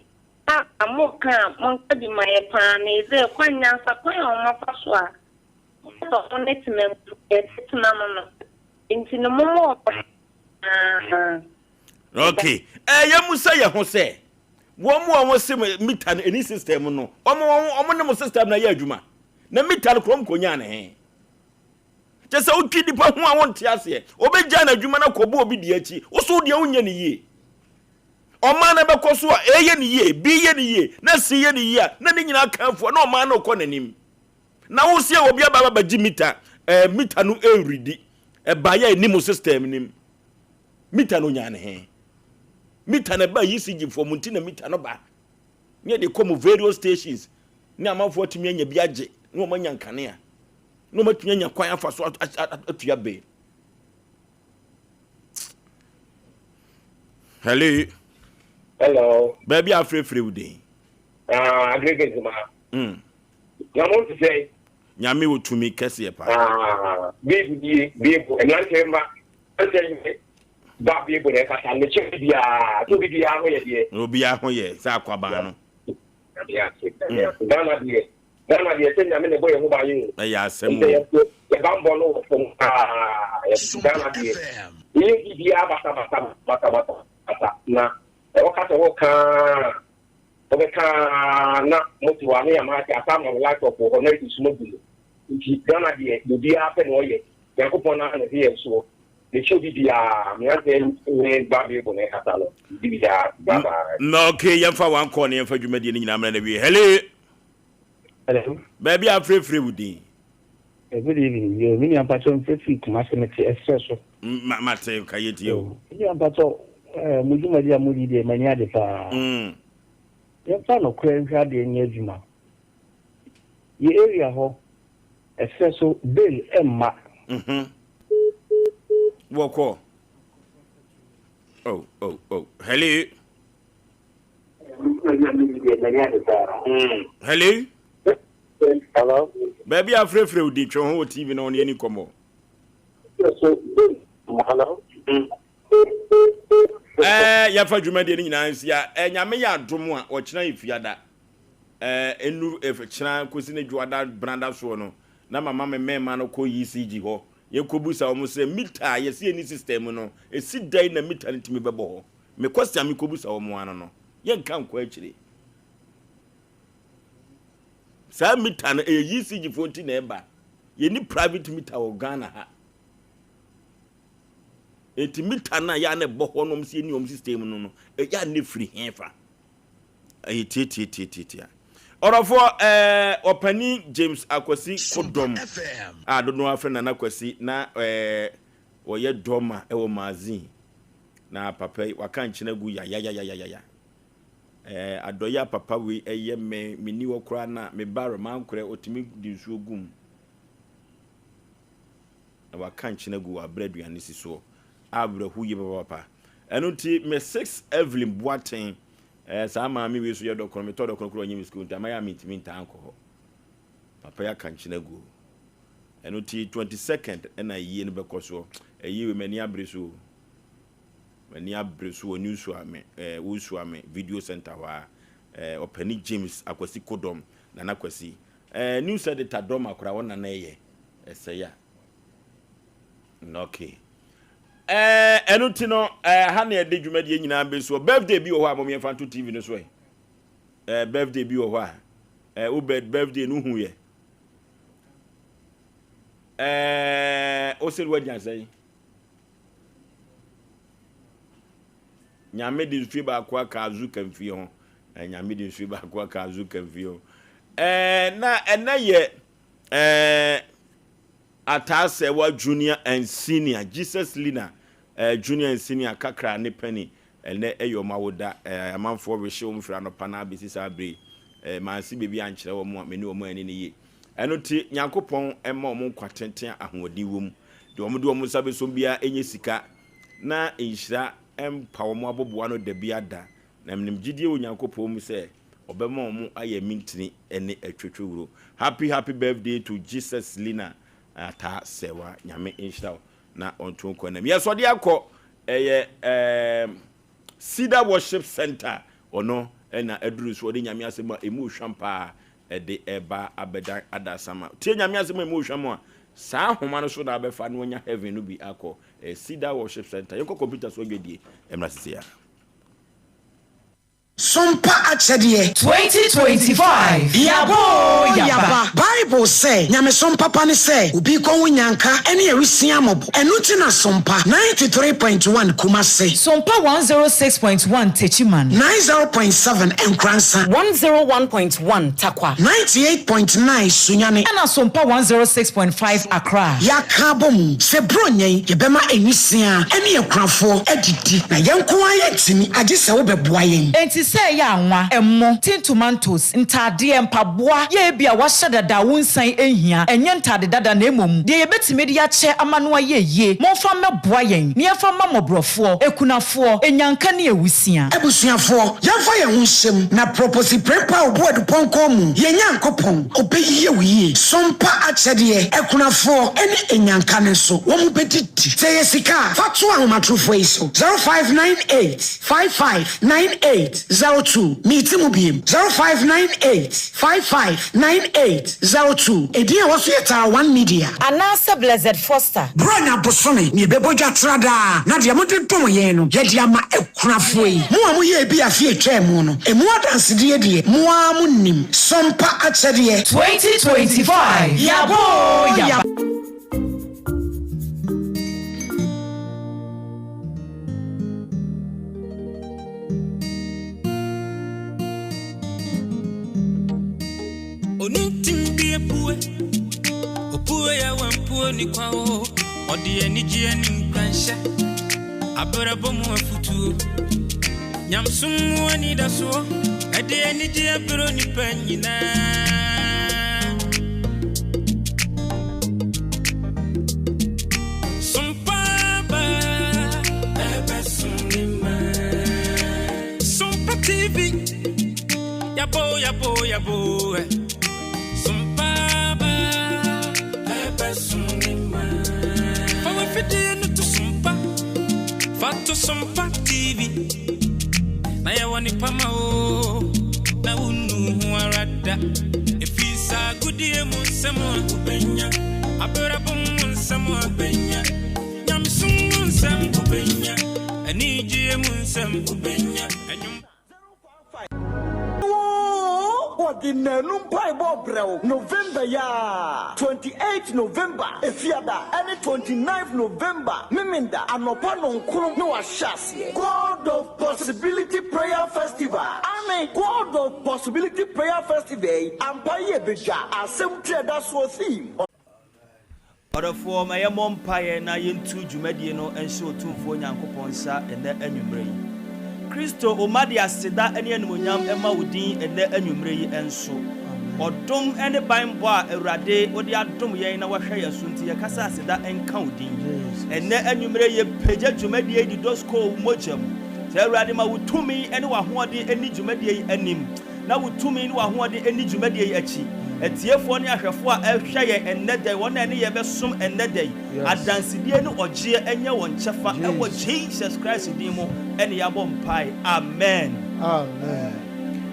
I'm more calm, won't be my pan is there quite answer quite on my password. So on it, it's no into the more. Okay. You must say, you say. One more was meet any system. No, omo system na yadwuma. Na metal krom konya na he. Just so kid the who I want to say. Obeja na adwuma na kobo obi di achi. Wo so de wonya ne ye. O man na bekoso a eye ne ye, bi ye ne ye, na si ye ne ye, na ne nyina kanfo na o man na okọ nanim. Na wo se obi aba ba gi meter, meter no enridi. Ba ya nim system nim. Meter no nya ne he. Meter na ba yisigi for muntina meter no ba. Nye de come various stations. Ni amafo timi anya bi age. No manya nkane a. No matumi anya kwan afa so atua be. Hello. Hello. Baby afrefre wudi. Aggregate ma. You want to say Nyame wotumi kese pa. Baby enantemba. Ba bi ebo na kasa ne che bia to bia ho ye de obi a ho ye sa kwaba no bia dana die se nyame ne boye ho ba yin ya asem ye ba mbo no fo dana die ye bia bata na e wakata wo ka na motiwa ne ya ma ka asa mo like of ho na isu no bi nti dana die bia pe no ye yakopon na na ye so the show be me and Baby Bone Catalo. No, okay, you for one corner for you made in hello. Hello. Baby, I'm free with you. Good evening. You mean I'm patron for free to mathematics espresso. Mate, Kayet you. Yeah, but Mujumadia Mudi de Mania de Pa. Your son of Crane had in Yajuma. Your area ho espresso Bill Emma. Walk on. Oh. Hello. Hello. Hello. Baby, I'm free with the whole TV on any combo. Hello. Ya for you made in Nancy, and Yamaya Drumwa or China if you had that. Enu if China cousin Juada Branda Sono. Na mama me man ko ECG ho. Ye kobusa almost say meter ye see any system no. E sit there na meter ntimi bebo ho. Me question me kobusa omo ano no. Ye nkan ko akire. Sa meter na ECG 14 na eba. Ye ni private meter o Ghana ha. Enti meter na ya na ebo ho no mse ni om system no no. E ya na free hefa. E ti. Orofo Opani James Akwasi Kodom I don't know afre na Akwasi na oye doma e wo mazin na papa waka nchina gu ya adoya papa we eye me ni wo kra na me baro man kra otimi di nsuo gum na waka nchina gu abreduane siso abre huye papa eno ti me 6 Evelyn Boaten sa maami we so ye dokoro me to dokoro kro nyim school nta maya meet me nta anko papa ya kanchina go eno ti 22nd na yie no bekoso eyi we mani abreso news ame wusu ame video center wa openi James akwasi kodom na nakwasi news editor dom akora wona na ye eseya okay eno ti no ha na ede dwumade nyina beso birthday bi wo ho amom yefanto TV no so birthday bi wo ho birthday no hu ye Osei Yaw say nyame di nsu ba kwa ka azu kamfie ho nyame di nsu ba kwa ka azu kamfie ho na enaye atase wa junior and senior Jesus Lina junior and senior kakra ne penny ene eyoma woda amanfo wehye wo mfra no pana besisa abre mansi bebi ankyere wo mo meni wo mo ani ne ye eno ti nyankopon ema wo kwatenten ahoɔden wom de wo mo sabe so bia enye sika na enhyira empa wo mo aboboa no da bia da na mnim gidie wo nyankopon mu se obema wo mo aye mintini ene atwetwewuro happy birthday to Jesus Lina ata sewa nyame enhyira na onto konam yeso de akọ Cedar Worship Center ono na aduru so de nyame asema emu hwampa de eba abeda adasama tie nyame asema emu hwam a saa homa no so da abefa no nya heaven no bi akọ Cedar Worship Center yeko computer so gwedie emra sisi ya Sompa achedie 2025 yaba Bible say nyame sompa pane say obi kon wunyanka ene erusia mobo enu ti na Sompa 93.1 Kumase Sompa 106.1 Techiman 90.7 Enkransa 101.1 Takwa 98.9 Sunyane ana Sompa 106.5 Accra yakabom se bronyen yebema enisia ene ekrafo edidi na yenko ayetimi agese wo beboa yen say ya anwa emmo tin tomatoes ntade empaboa ye bia wahye dada wonsan ehia enye ntade dada na emom de yebetime de ya che amano ayeye monfa meboa yen ne yefa mamobrofo ekunafo enyanka ne ewusia ebusuafo yafa ye hunsem na propose prepa oboadu ponko mu ye nyankopon obeyiye wiye Sompa achede ekunafo ene enyanka ne so wo mu betiti say yesika fatu ahomatrofo iso 0598 5598 02 meeting ubiem 0598559802 ediya wasu yeta one media anasa Blessed Foster branya bosone ni beboja trada na dia mode tomo yen no ye dia ma ekunafo yi mo amu ye bi afie etwem no emu adanse die die mo amu nim Sompa achede 2025 yabo Opue ya wampuo ni kwao odi enijie ni mkansha abrabo mu afutuo nyamsumu ani daso edi enijie bro ni panyina Sompa ba ebe sunima Sompa TV yabo to Sompa TV na ya wani pama o na unu arada efisa gudie mu nsemo ubenya aberabo mu nsemo ubenya nyamsum mu nsemo ubenya anijie mu nsemo ubenya November ya 28 November efiada and 29 November miminda anopa nonkuru no ashase God of Possibility Prayer Festival amen God of Possibility Prayer Festival ampaye beja Asem Mpe Nipa theme Orofo ma yemo mpaye na yentu dwumadie no enhye otumfo nyankopon sa ene anwumre yi Kristo omadi aseda ene anumonyam ema wodin ene anwumre yi enso odom ene banbo a Awurade odi adom yen na wahwe yasunti ye kasa aseda enka wodin ene anwumre ye pagya dwumadie di dosko mojam se Awurade ma wotumi ene wahoode eni dwumadie yi anim na wotumi ne wahode ani dwumadi achi etiefo ne ahwefo a ehwe ye ennedai wona ne ye besom ennedai adansidie ne ogye enye won chefa ewo Jesus Christ din mu ene yabo mpai amen amen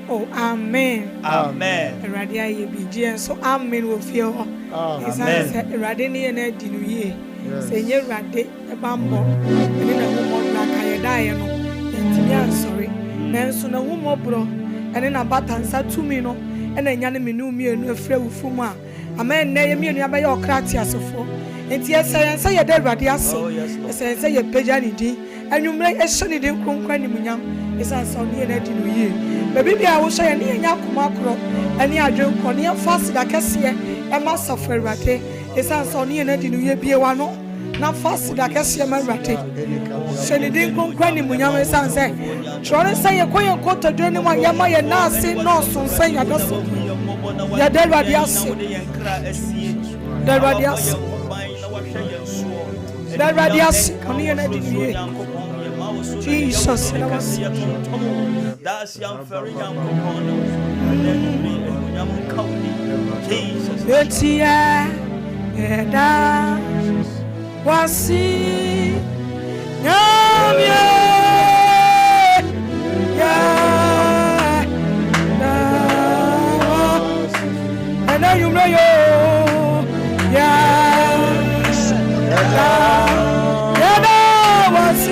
oh amen amen eradia ye bigye so amen wo fie ho amen erade ne ye na di no ye senye erade e bambo ne na mo bra kaye dae no entimi ansori nanso na wo mo bro ene na batansa tumi no ena nya ne menu mienu afre wufumu a amen na ye mienu abaye okrati asefo enti esayense ye da awurade ase esayense ye pagya ne din anwumre ehye ne din kronkran ne munyam esansa ne na di no yie baby bia wo hye ye ne nya akoma akro ene adwen ko ne fast da kese e ma safo awurade esansa ne na di no yie bie wa no na fast da kese ma awurade hye ne din kronkran ne munyam esansa Chore say ye koye koto dwene ma ye ma ye na ase no so say ya do so ya de radias oni na di ye Jesus that's young very young kono and then me young kauni Jesus etia eda wasi nyamye you know yo yes yeah was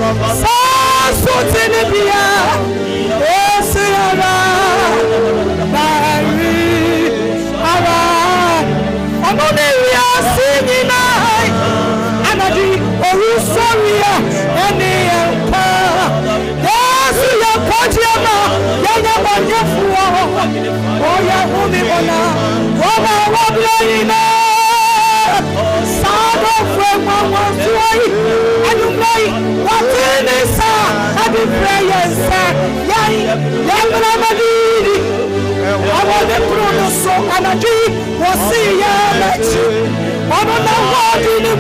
Sotinibia, Esiara, Mary, Ara, Amonia, singing night, Anadi, Orusoria, Eni Empa, yes, your Pajama, Yaya Banyafua, Oya Humibona, Wama Wablina, Sado Frema Wasuai, and you may, what in this, and the prayers, Yai, Yamanamadi, I want the Pronoso, and a dream was see ya, I don't know what in the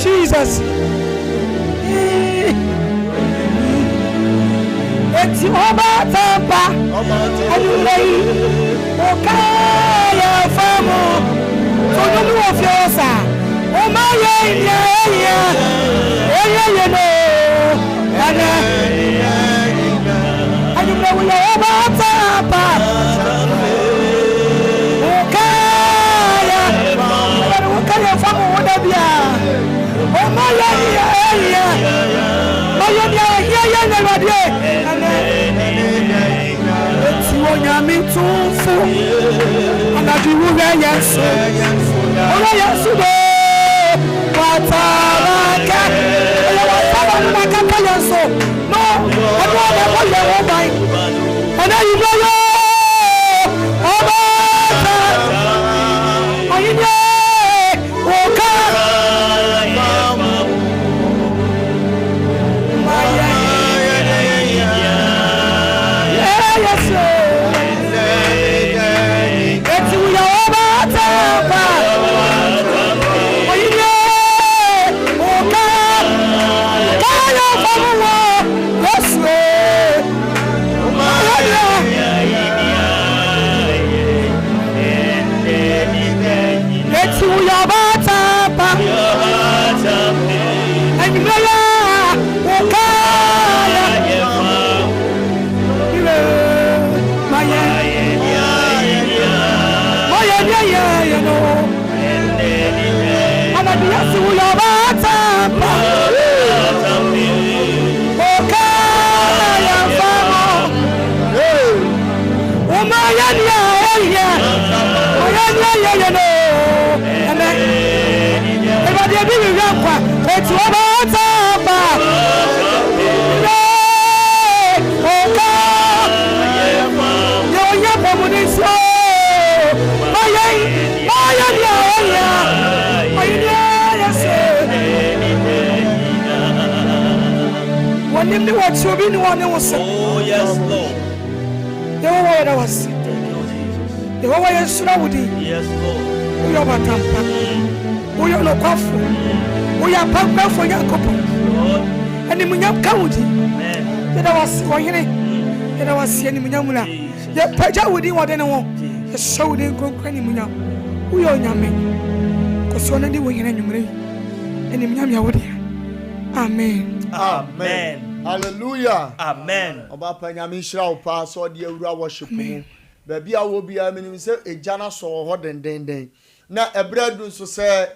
Jesus. It's Oba Tampa, anyway, Okaya Famo, for the new of Yosa, oh my, yeah, you know, and you know, Oba Tampa, Okaya Famo, whatever, oh my, Nyami tufu anadiwu yesu ola yesu do wataraka wataraka yesu no edo de ko ye wo bai ana yibo yo oba oyinye oka Watamba. Oka. Yo ya pamunisho. Maya dia. Maya se. Wanim ni wachobi ni wane wose. Oh yes Lord. Yehowa da wase. Yehowa yesura wudi. Yes Lord. Uyo batampa. Uyo lokwafu. Uyo pampafo yakopo. Ani munyam kawudi. Amen. Yeda wase woyene. Yeda wase ani munyamula. Ye paja wudi wode ne wo. Ye shawudi konkra ni munyam. Uyo nyame. Kosona di woyene nyumre. Ani munyam ya wodi. Amen. Amen. Hallelujah. Amen. Oba panyame hira wo pa so de awura worship mu. Ba bia wo bia menim se ejana so ho dendenden. Na ebradu so se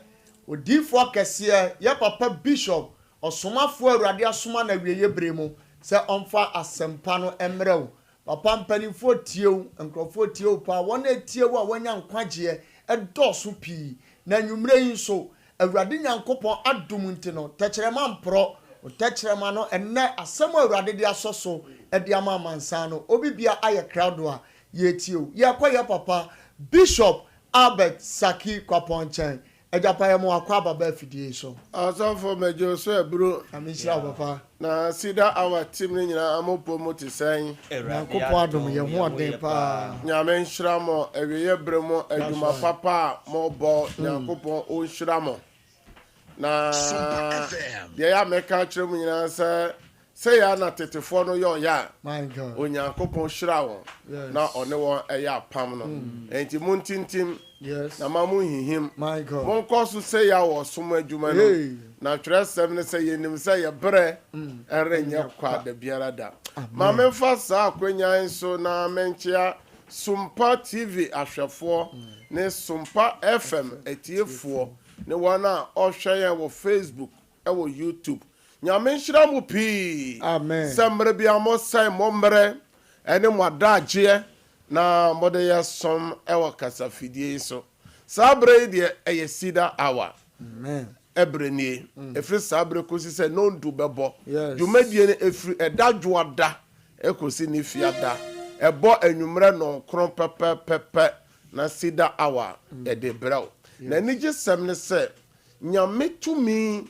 odifo kese ye papa bishop osomafo awurade asoma na wieye bremu se onfa asempa no emrew. Papa mpanifo tiew enkrofo tiew pa wona tiew a wanya nkwagye edoso pi na nwumre yi so awurade nyankopon adom ntino tekyerema mpro tekyerema no enne asem awurade de asoso ede ama mansa no obi bia aye crowd a ye tiew ye kwaye papa Bishop Albert Saki Kwaponchen ejapa ye mo akwa baba fidie so asafo mejo so ebro amishira papa na sida our team ni nyina amopo mo te san nyankopon adom ye ho oden pa nyame nhira mo ewiye bremo adwuma papa mo bo nyankopon o nhira mo na ye ya meka kire mu nyina se ya na tetefo no yo ya my god onyankopon nhira wo na one wo eya pam no enti muntintim yes na mamu hihim my god mon koso se ya wo som adwuma no na twere 7 se ye nim se ye bre enrenye kwa da biara da ma me fa sa akwanya nso na menchia Sompa TV ahwefo ne Sompa FM etiefo ne wana ohwe wo Facebook e wo YouTube nyame nhira mu pi amen semre bia mo sai mo mre ene mo adagye na mode ye som e wo kasafidie so sabre de eye sida hour amen ebrenie efri sabre kosi se no ndu bebo dwumadie ne efri edadwoada ekosi ne fiada ebo anwumre no kron pepe na sida hour ede brew na nige sem ne se nyame tumi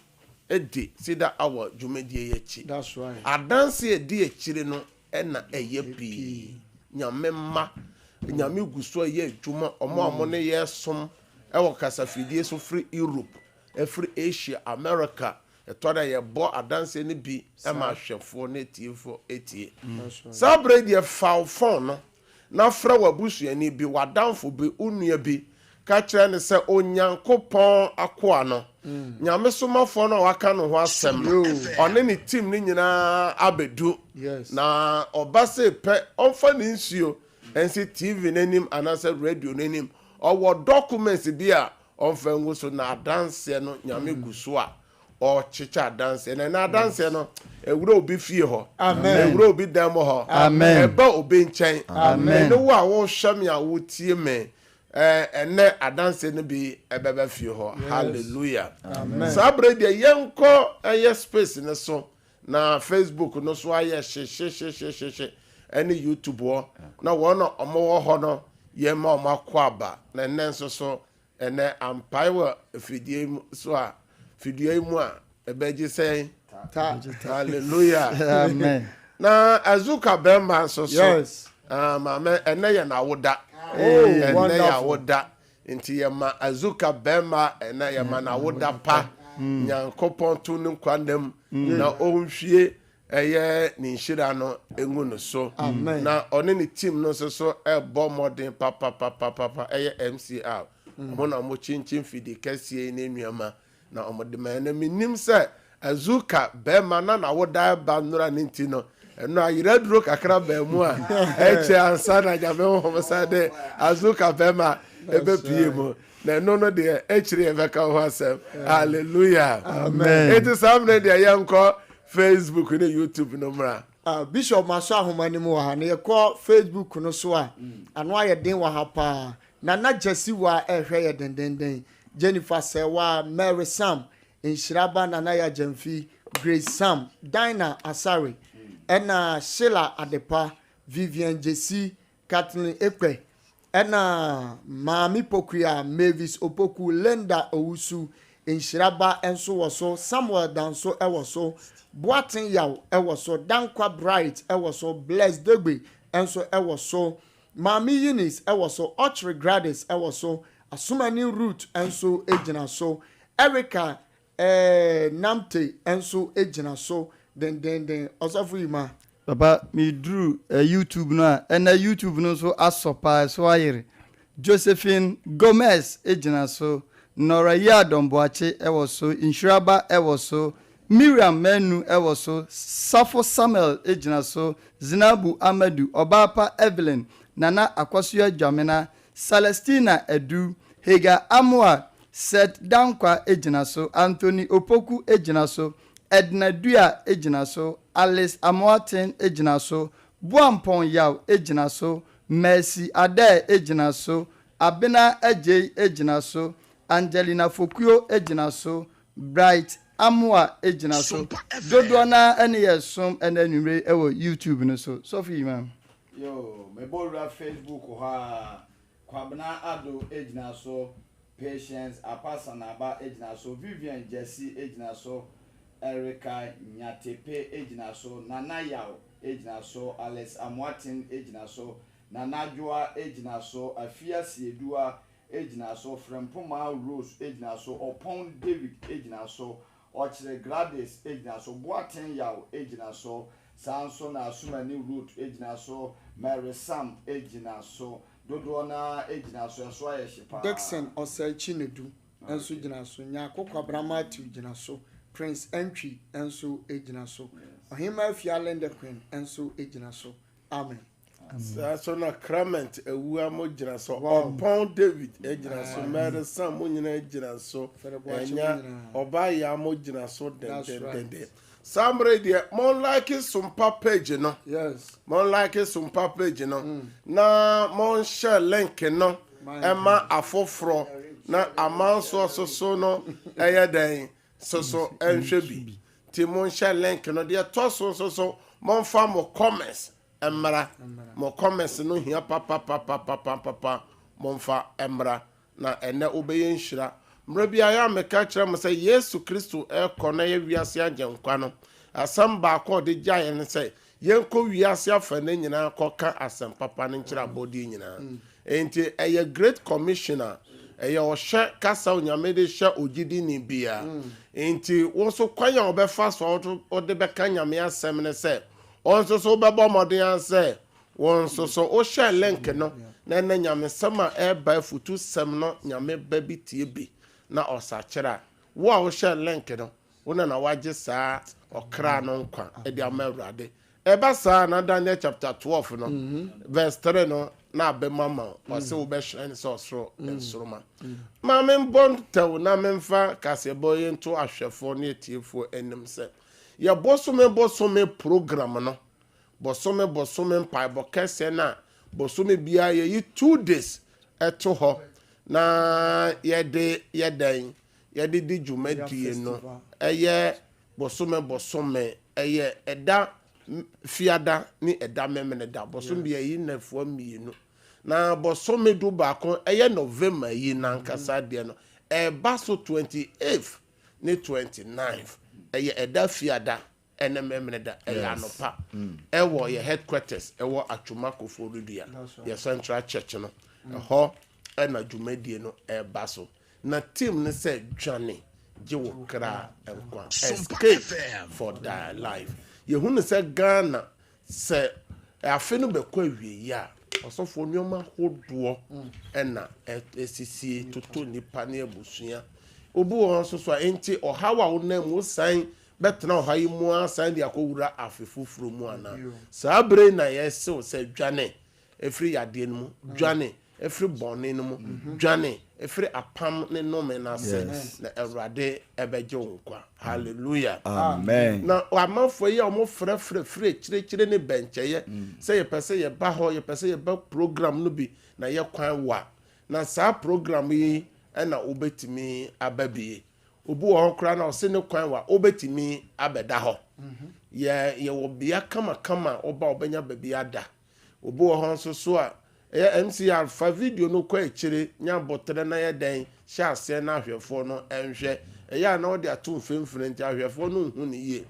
edi sida hour dwumadie yechi that's right adanse edi echire no ena eye pi nyame ma nyame guso ye adwuma omo ne ye som ewo kasafidie so free Europe free Asia America etoda ye bo adanse ne bi ema hwefo ne tiefo etie sabre die phone no na fra wabusuani bi wadanfo bi unua bi ka kire ne se onyankopon akoa no nyame somafo no waka no ho asem one ne team ni nyina abedu na obase pe onfa ne nsuo ensi TV nanim anasa radio nanim owo documents bi a onfa nguso na dance no nyame guso a o chicha dance na dance no ewura obi fie ho amen ewura obi demo ho amen eba obi nchen amen no wa wo hwam a wo tie me ene adanse no bi ebeba fie ho hallelujah amen sabre de yenko eye space ne so na Facebook no so aye she ene YouTube wo na wono omo ho no ye ma o makwa na ene nso so ene empire fidie so a fidie mu a ebeji say hallelujah amen na azuka bemba so yes mama ene ye na woda ene ya woda nti ye ma azuka bemba ene ye ma na woda pa nyankopon tu ne kwandam na onhwie eye ni nhira no engu no so na one ni team no so ebo modern papa eye MCR mo na mo chinchin fidi kasie ne nuama na omode man na minim se azuka bema na woda ba nura nti no eno ayira duro kakra ba mu a eche ansa na jabe ho sade azuka bema ebe pie mo na no de echire eveka ho asem hallelujah amen it is something de yanko Facebook and YouTube no mra Bishop Maso ahomani mu ha na ye ko Facebook no so a ano aye den wa ha pa na Jesse wa ehwe ye dendenden Jennifer Sewa Mary Sam Inshiraba Nanaya Jemfi, Grace Sam, Dinah Asari, Ena Sheila Adepa, Vivian Jesse, Kathleen Ekwe, Ena Mami Pokuya, Mavis Opoku, Lenda Owusu, Inshiraba Enso Waso, Samuel Danso Ewaso, Boatin Yaw Ewaso, Dankwa Bright Ewaso, Blessed Degbe Enso Ewaso, Mami Eunice Ewaso, Ochre Gradis Ewaso, Asumani Root Enso Ejina so, Erica Namte Enso Ejina so, den Osafima. Papa, me drew a YouTube na, and a YouTube no so asopa so ayere. Josephine Gomez Ejina so, Nora Yadon Boache Ewaso, Inshiraba Ewaso, Miriam Menu Ewaso, Safo Samuel Ejina so, Zinabu Amadu, Obapa Evelyn, Nana Akwasuya Jamina, Celestina Edu, Hega Amwa, Seth Dankwa Ejinaso, Anthony Opoku Ejinaso, Edna Dua Ejinaso, Alice Amoaten Ejinaso, Buampon Yaw Ejinaso, Mercy Ade Ejinaso, Abena Ej Ejinaso, Angelina Fokuyo Ejinaso, Bright Amwa Ejinaso, Dodwana NESum and anyway ewo YouTube no so for you man. Yo, me borra Facebook ha Kwabena Ado Ejinaso, Patience Apasana Ba Ejinaso, Vivian Jesse Ejinaso, Erica Nyatepe Ejinaso, Nana Yaw Ejinaso, Alice Amwatin Ejinaso, Nana Joa Ejinaso, Afia Siedua Ejinaso, Frempoma Rose Ejinaso, Opon David Ejinaso, Ochre Gladys Ejinaso, Boaten Yaw Ejinaso, Sanso na Asumani Root Ejinaso, Mary Sam Ejinaso, Dodona Ejinaso, and Swaya Shipa. Dixon Osei Chinedu, and so Jinaso, Nyako Kwabra Jinaso, Prince Entry, and so Ejinaso, Ohima Fialende Queen, and so Ejinaso. Amen. So na Clement Ewuamo Jinaso, Opon David Ejinaso, Mary Sam Munyina Ejinaso, Enya Obaya Mo Jinaso, den. Somebody there, more like it Sompa page, you know. Yes. More like it Sompa page, you know. Na more share link, you know. Emma afofro. Na aman so no. Eya den. So enhwebi. Ti mon share link, you know. There to so. Mon fa mo comments. Emra. Mo comments no here papa. Mon fa emra. Na ene obeye nhyira. Mrebia ya meka kire mo say Yesu Kristo na ye wiase agyenkwa no asam ba ko de gyae ne say yenko wiase afa na nyina koka asem papa ne nkira body nyina enti eye great commissioner eye o hye kasa onyame de hye ogidi ni bia enti wonso kwanya obefa so o de beka nyame asem ne say wonso so bebo modern answer wonso so o hye link no na nyame sama e ba futu sem no nyame ba bi tie bi na osachira wo a wo share link no wona na waje saa okra no nkwa e di amawrade e ba saa na Daniel chapter 12 no verse 3 no na be mama o se wo be shine so soro ensoroma ma me bon tew na me mfa kase boye nto ahwefo na etiefo enim se ye bosome program no bosome mpa bo kese na bosome bia ye 2 days eto ho na yede di dwumadie no eye bosome eye eda fiada ni eda memene da bosome bia yi nafo mienu na bosome du ba ko eye November yi na nkasa de no e ba so 28th ni 29th eye eda fiada ene memene da eye anopa ewo ye headquarters ewo Atwoma Koforidua ye Central Church no ho na dwumadie no eba so na team ne say dwane jewo kra enkwa escape for their life yehu ne say Ghana say afe no bekwa wie ya osofo nyoma hodo na esisi toto nipa ne abusua obu won so enti ohawa wona mu san betena ohayi mu asan de akowura afefufuro mu ana sabre na yesew say dwane efri yade no mu dwane efri bone no mu dwane efri apam ne no me na se na Awurade ebeje wonkwa hallelujah amen na amafo ye omo frefre chire ne bencheye say ye pese ye ba ho ye pese ye ba program no bi na ye kwan wa na sa program yi na obetimi ababie obu wo kra na ose ne kwan wa obetimi abeda ho ye wo bia kama oba obenya babi ada obu wo ho nso so a MCR fa video no kwa echire nya botere na ye den sha ase na ahwefo no enhwe eya na odi ato mfemfere nti ahwefo no hu ne ye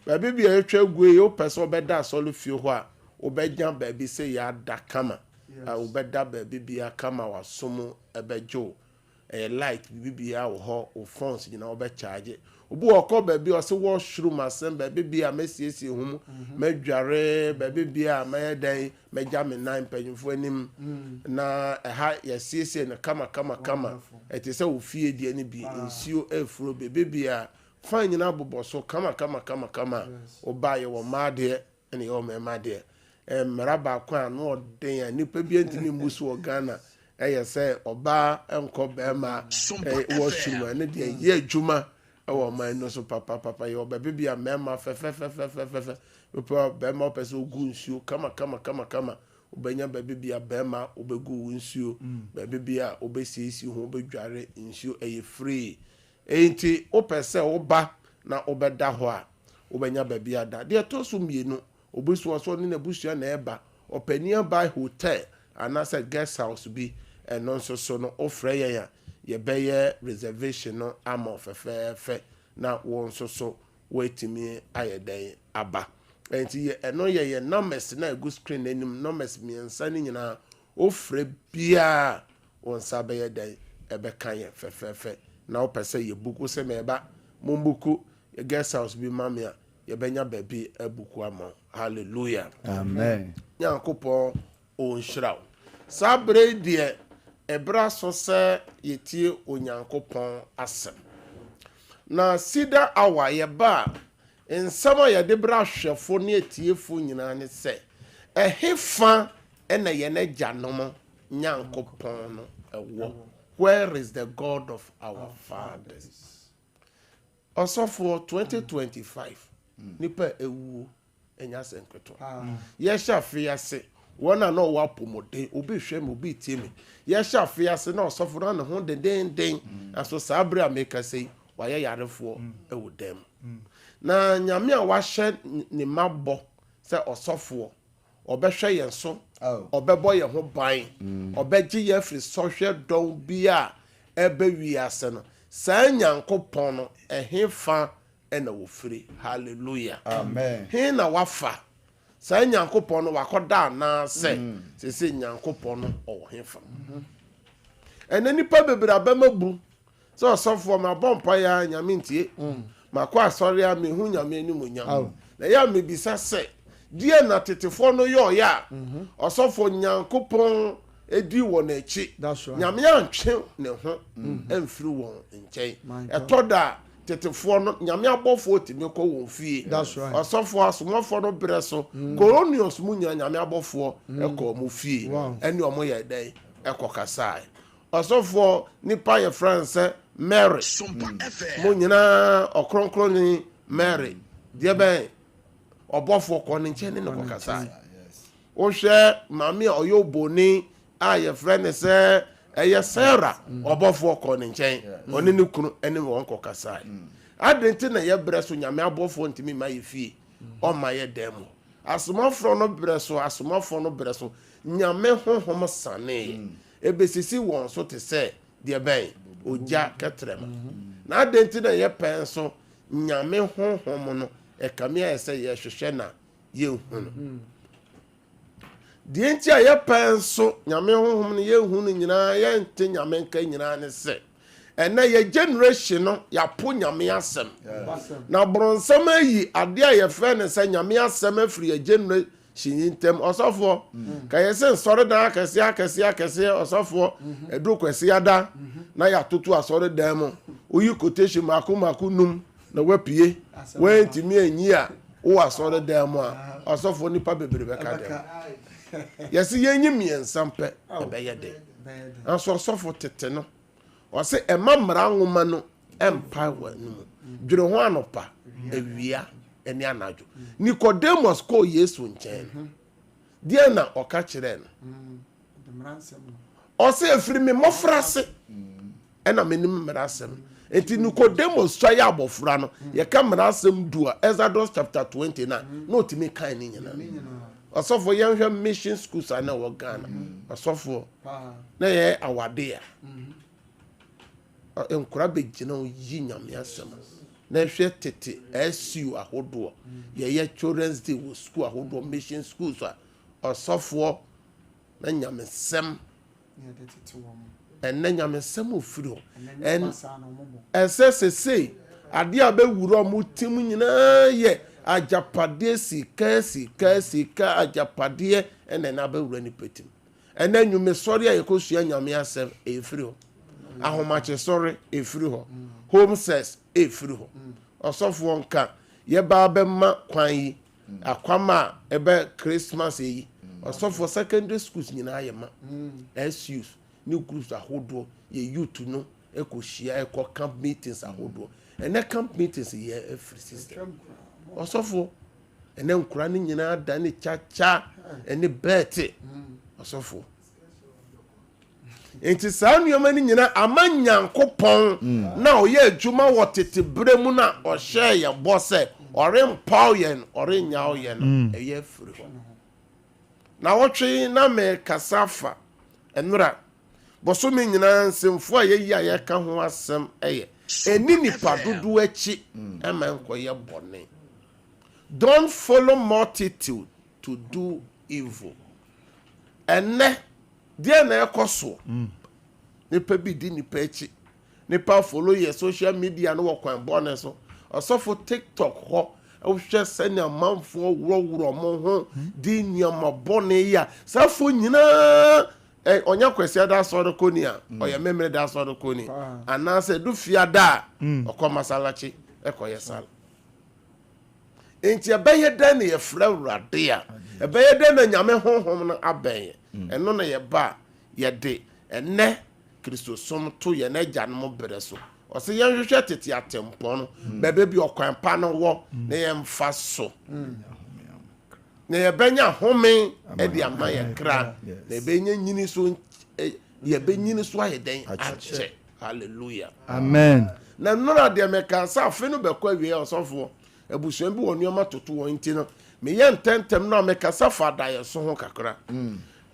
babi bia etwa gue yo pese obeda solo fie ho a obenya babi se ya da kama obeda babi bia kama wasomo ebejo light bibia wo ho o phones nyina obe charge obu okọ babi o se washroom asem babi bia mesiesie hum madware babi bia mayedan meja me nine panyimfo anim na ha yesiesie na kama etese wo fie die ne bi nsio afuro babi bia fan nyina boboso kama oba ye wo made ene yo me made maraba kwa no oden nipa bi antimi musu o Ghana say oba enko bema washroom ne de ye adwuma ewo man no so papa yo baby bia mema fe opa bema pese ogu nsuo kama obenya baby bia bema obegu nsuo baby bia obesiesi ho obedware nsuo eye free enti opese oba na obeda ho a obenya baby ada de to so mienu obesu so ne na busua na eba opania by hotel anasa guest house bi eno so no ofre ye beye reservation no ama fe na won so wetimi ayeden aba enti ye eno ye numbers na egu screen enim numbers miensa ni nyina ofre bia won sabe den ebe kan ye fe na opese ye buku se meba mombuku ye guest house bi mamia ye benya baby ebuku ama hallelujah amen Nyankopon on shraw sabre die ebra so se yetie Onyankopon asem na sida awa ye ba ensama ye de bra hwefo ne etiefo nyina ne se ehefa ena ye na gyanom Nyankopon no ewo. Where is the God of our fathers? Also for 2025 nipa ewu enya senketo ye sha fia se wona no wa pomode obi hwem obi tiemi ye sha fia se na osofo na ho den aso sabre ameka sei wa ye yarefo ewu dem na nyame a wa hye ne mabọ se osofo obehwe ye so obebo ye ho ban obeji ye fri sohwe don bia ebe wi ase no sa Nyankopon no ehefa ena wo firi hallelujah amen he na wafa sa Nyankopon no wakoda na se Nyankopon no o hefa ena nipa bebra bemabu so osofo ma bompa ya nyame ntie makwa asori a mehu nyame ni munyam na ya mebisa se die na tetefo no yo ya osofo Nyankopon edi wo na echi nyame antwe ne ho emfiri won nchen etoda tetefo no nyame abofo timi ko won fie osofo asomofo no breso colonials mu nyame abofo eko mu fie eni omo ye den eko kasai osofo nipa ye France Mary mu nyina okronkron ni Mary die ben obofo ko ne nchen ne ko kasai o hwe mami oyo boni a ye friend se eye Sarah obofo ko ne nchen oni ne kunu ene won ko kasai adenti na ye breso nyame abofo ntimi ma ye fie o ma ye demo asomafo no breso nyame honhom sane ebesisi won so te se de ben oja ketrem na adenti na ye pen so nyame honhom no ekamia ese ye hwehwe na ye hunu die nti a ye pen so nyame honhom no ye hunu nyina ye nte nyame nka nyina ne se ena ye generation no ya po nyame asem na bronsam ayi ade a ye fe ne se nyame asem afiri ye generation yintem osofo ka ye se sore dan akese osofo edu kwese ada na ya tutu asore dan mo oyi quotation maku num na wapie wentimi anyi a wo asore dan mo a osofo nipa bebrebe ka dem yesi yenyi miensa mpe ebeye de anso osofo tete no o se emamra nwoma no empa wanu dwere ho anopa awia eni anajo Nicodemus ko Yesu nchen die na oka kire no o se efiri me mofrase ena menim mrasem enti Nicodemus try abofra no ye ka mra asem du a Exodus chapter 29 no timi kan ni nyina osofo ye hwe mission schools ana wo Ghana osofo na ye awade a enkura begina yi nyame asem na hwe tete SU ahodo ye children's day wo school ahodo mission schools a osofo na nyame sem and nyame sem ofiri ho and say ade a be wuro mu tim nyina ye ajapade sika ajapade ene na be wuro ni petim ene nyume sori ayekosua nyame asem efiri ho ahomache sori efiri ho home says efiri ho osofo nka ye ba be ma kwan yi akwama ebe Christmas yi osofo secondary schools nyina ye ma SUs new groups ahodo ye youth no ekohia eko camp meetings ahodo ene camp meetings ye every system osofo ene nkura ni nyina da ni chacha ene bete osofo enti saa nneoma ni nyina amanyankopon na oye adwuma wotete bremu na ohye ye bose ore mpaw yen ore nyaaw yen eye firi ho na wotwe na me kasafa enura boso me nyina nsemfo a ye ya ye ka ho asem eye eni nipa dudu achi ema nkoye bone. Don't follow multitude to do evil. Ene dia na ekoso nipa bi di nipa achi nipa follow your social media no wakwan bone so osofo TikTok ho ohwe senya manfo wuro mo ho di nyama bone ya safo nyina onya kwesi da so do koni a oya memre da so do koni ana se du fia da okomasalachi ekoye sala enti ebeye den ye fra urade a ebeye den na nyame honhom no aben eno na ye ba ye de ene Kristo som to ye na gya no bere so ose ye hwehwe tete atempo no bebe bi okwan pa no wo na ye mfa so na ye benya home e di ama ye kra na benya nyini so ye benyini so ayeden ache hallelujah amen na nora de meka sa afi no bekwa wie osofo ebusuan bi wonu ma toto won nti no me ye ntentem na meka sa fada ye so ho kakra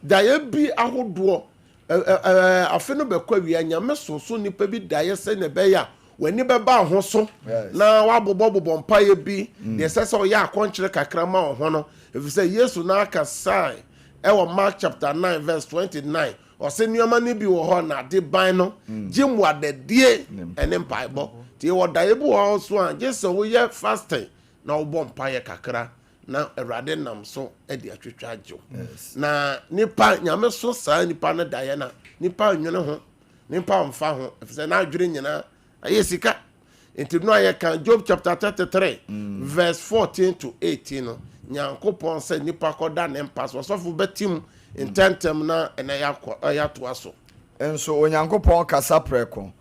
da ye bi ahodo afi no bekwa wie nyame so nipa bi da ye se ne be ya wani beba ho so na wabobo mpa ye bi de se so ya akonkyere kakra ma ho no efise Yesu na aka sai ewo Mark chapter 9 verse 29 ose nioma ni bi wo ho na de ban no jimu adedie ene mpaibo ti wo da ye bu ho so an je se wo ye fasting na wo bom pa ye kakra na erade nam so e de atwetwa agyo na nipa nyame so saa nipa na da ye na nipa nwene ho nipa mfa ho efise na adwere nyina ayesika enti no aye kan Job chapter 33 verse 14 to 18 no nyankopon se nipa koda ne mpaso sofo betim intentem na ene ya to aso enso onyankopon kasa preko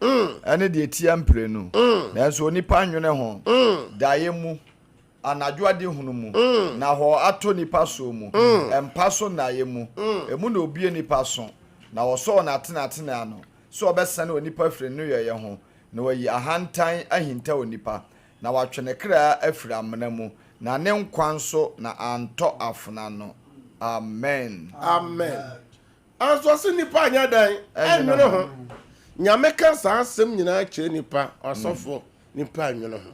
ene de etia mpre nu na enso nipa nwene ho daye mu anadwo ade hunu mu na ho ato nipa so mu empaso na ye mu emu na obie nipa so na wo so na atena no so obesane onipa fire no ye ho na wayi ahantan ahinta onipa na watwene kra afira amena mu na ne nkwan so na anto afuna no amen amen aso se nipa anya dan enwene ho nyame ka sa asem nyina kire nipa osofo nipa enwene ho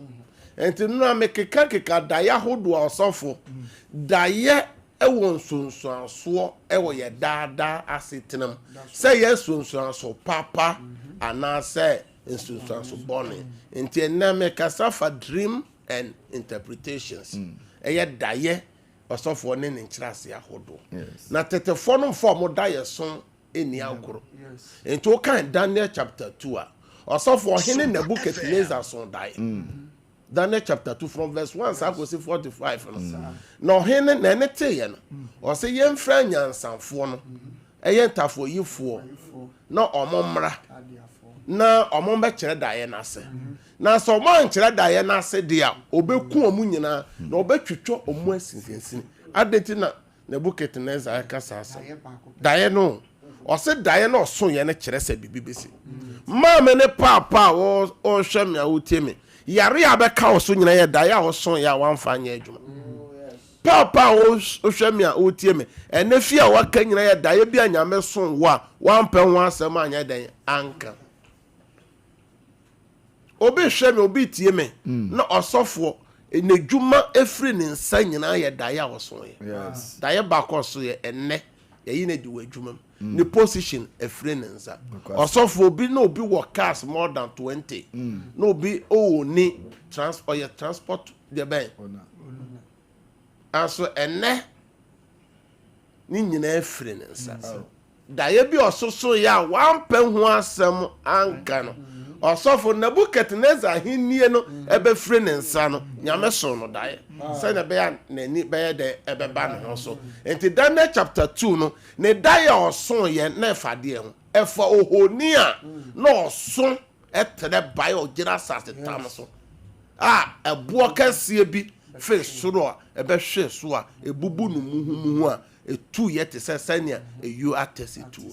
enti no amekeka daya hodo osofo daye ewo nsonso aso ewo ye daada asetenam se ye nsonso aso papa ana se nsonso aso bone enti ename kasafa dream and interpretations eye daye osofo ne nkyirase ahodo na tetefo no form daye son eni agoro enti o kan Daniel chapter 2 a osofo hene Nebuchadnezzar son daye Daniel chapter 2 from verse 1 sa go see 45 no hene na ne teye no o se ye mfra nyansanfo no eye ntafo yifo na omomra na omombe kire daye na se na so man kire daye na se dia obeku omu nyina na obetwetwo omu asinsinsin adenti na Nebuchadnezzar ka sasa daye no o se daye no so ye ne kire se bibibesi Mama ne papa o hwe me a wotie me yare abeka wo so nyina ye da ya wo so ya wamfa nya adwuma papa o hwe me a wotie me ene fi a waka nyina ye da ye bia nyame so wo a wampa ho asem anya den anka obi hwe me obi tie me na osofo ene dwuma efri ne nsa nyina ye da ya wo so ye da ye ba ko so ye ene ye yi na di wadwuma the position a friend and that also for be no be work cars more than 20 no be ni transport the bank and so ene ni nyina friend and that da ye bi ososo ya wan pen ho asem anka no also for Nebuchadnezzar hinnie no ebe friend and no nyame so no da ye say na be ya nani be ye de ebe ba no so enti Daniel chapter 2 no ne da ye oson ye na fade ho efa ohoni a na oson etere ba ye ogira sase tam so ebo kase bi fe soro a ebe hwe so a ebubu no muhu a etu ye te sesania eyu atesi tuo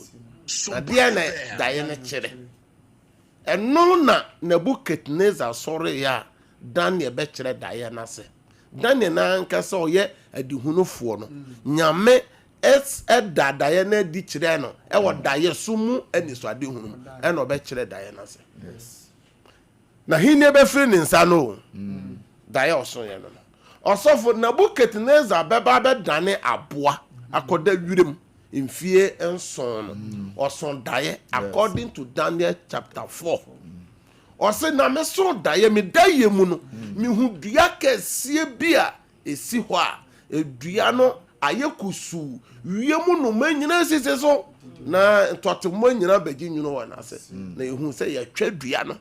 ade na da ye ne kire eno na Nebuchadnezzar sore ya Daniel be kire da ye na se Daniel na nkasa oye adihunufo no nyame da ye na di kire no e wo da ye sumu ani so adihunu e no be kire da ye na se na hine be firi ni nsa no da ye oso ye no osofo Nebuchadnezzar be ba be dane aboa akoda wirem mfie enson oson daye according to Daniel chapter 4 ose na me so daye me daye mu no me hu dua kese bia esi ho a edua no ayekusu wiemu no manyina sese so na ntotomo nyina bagi nyuno wa na ase na ehu se ya twa dua no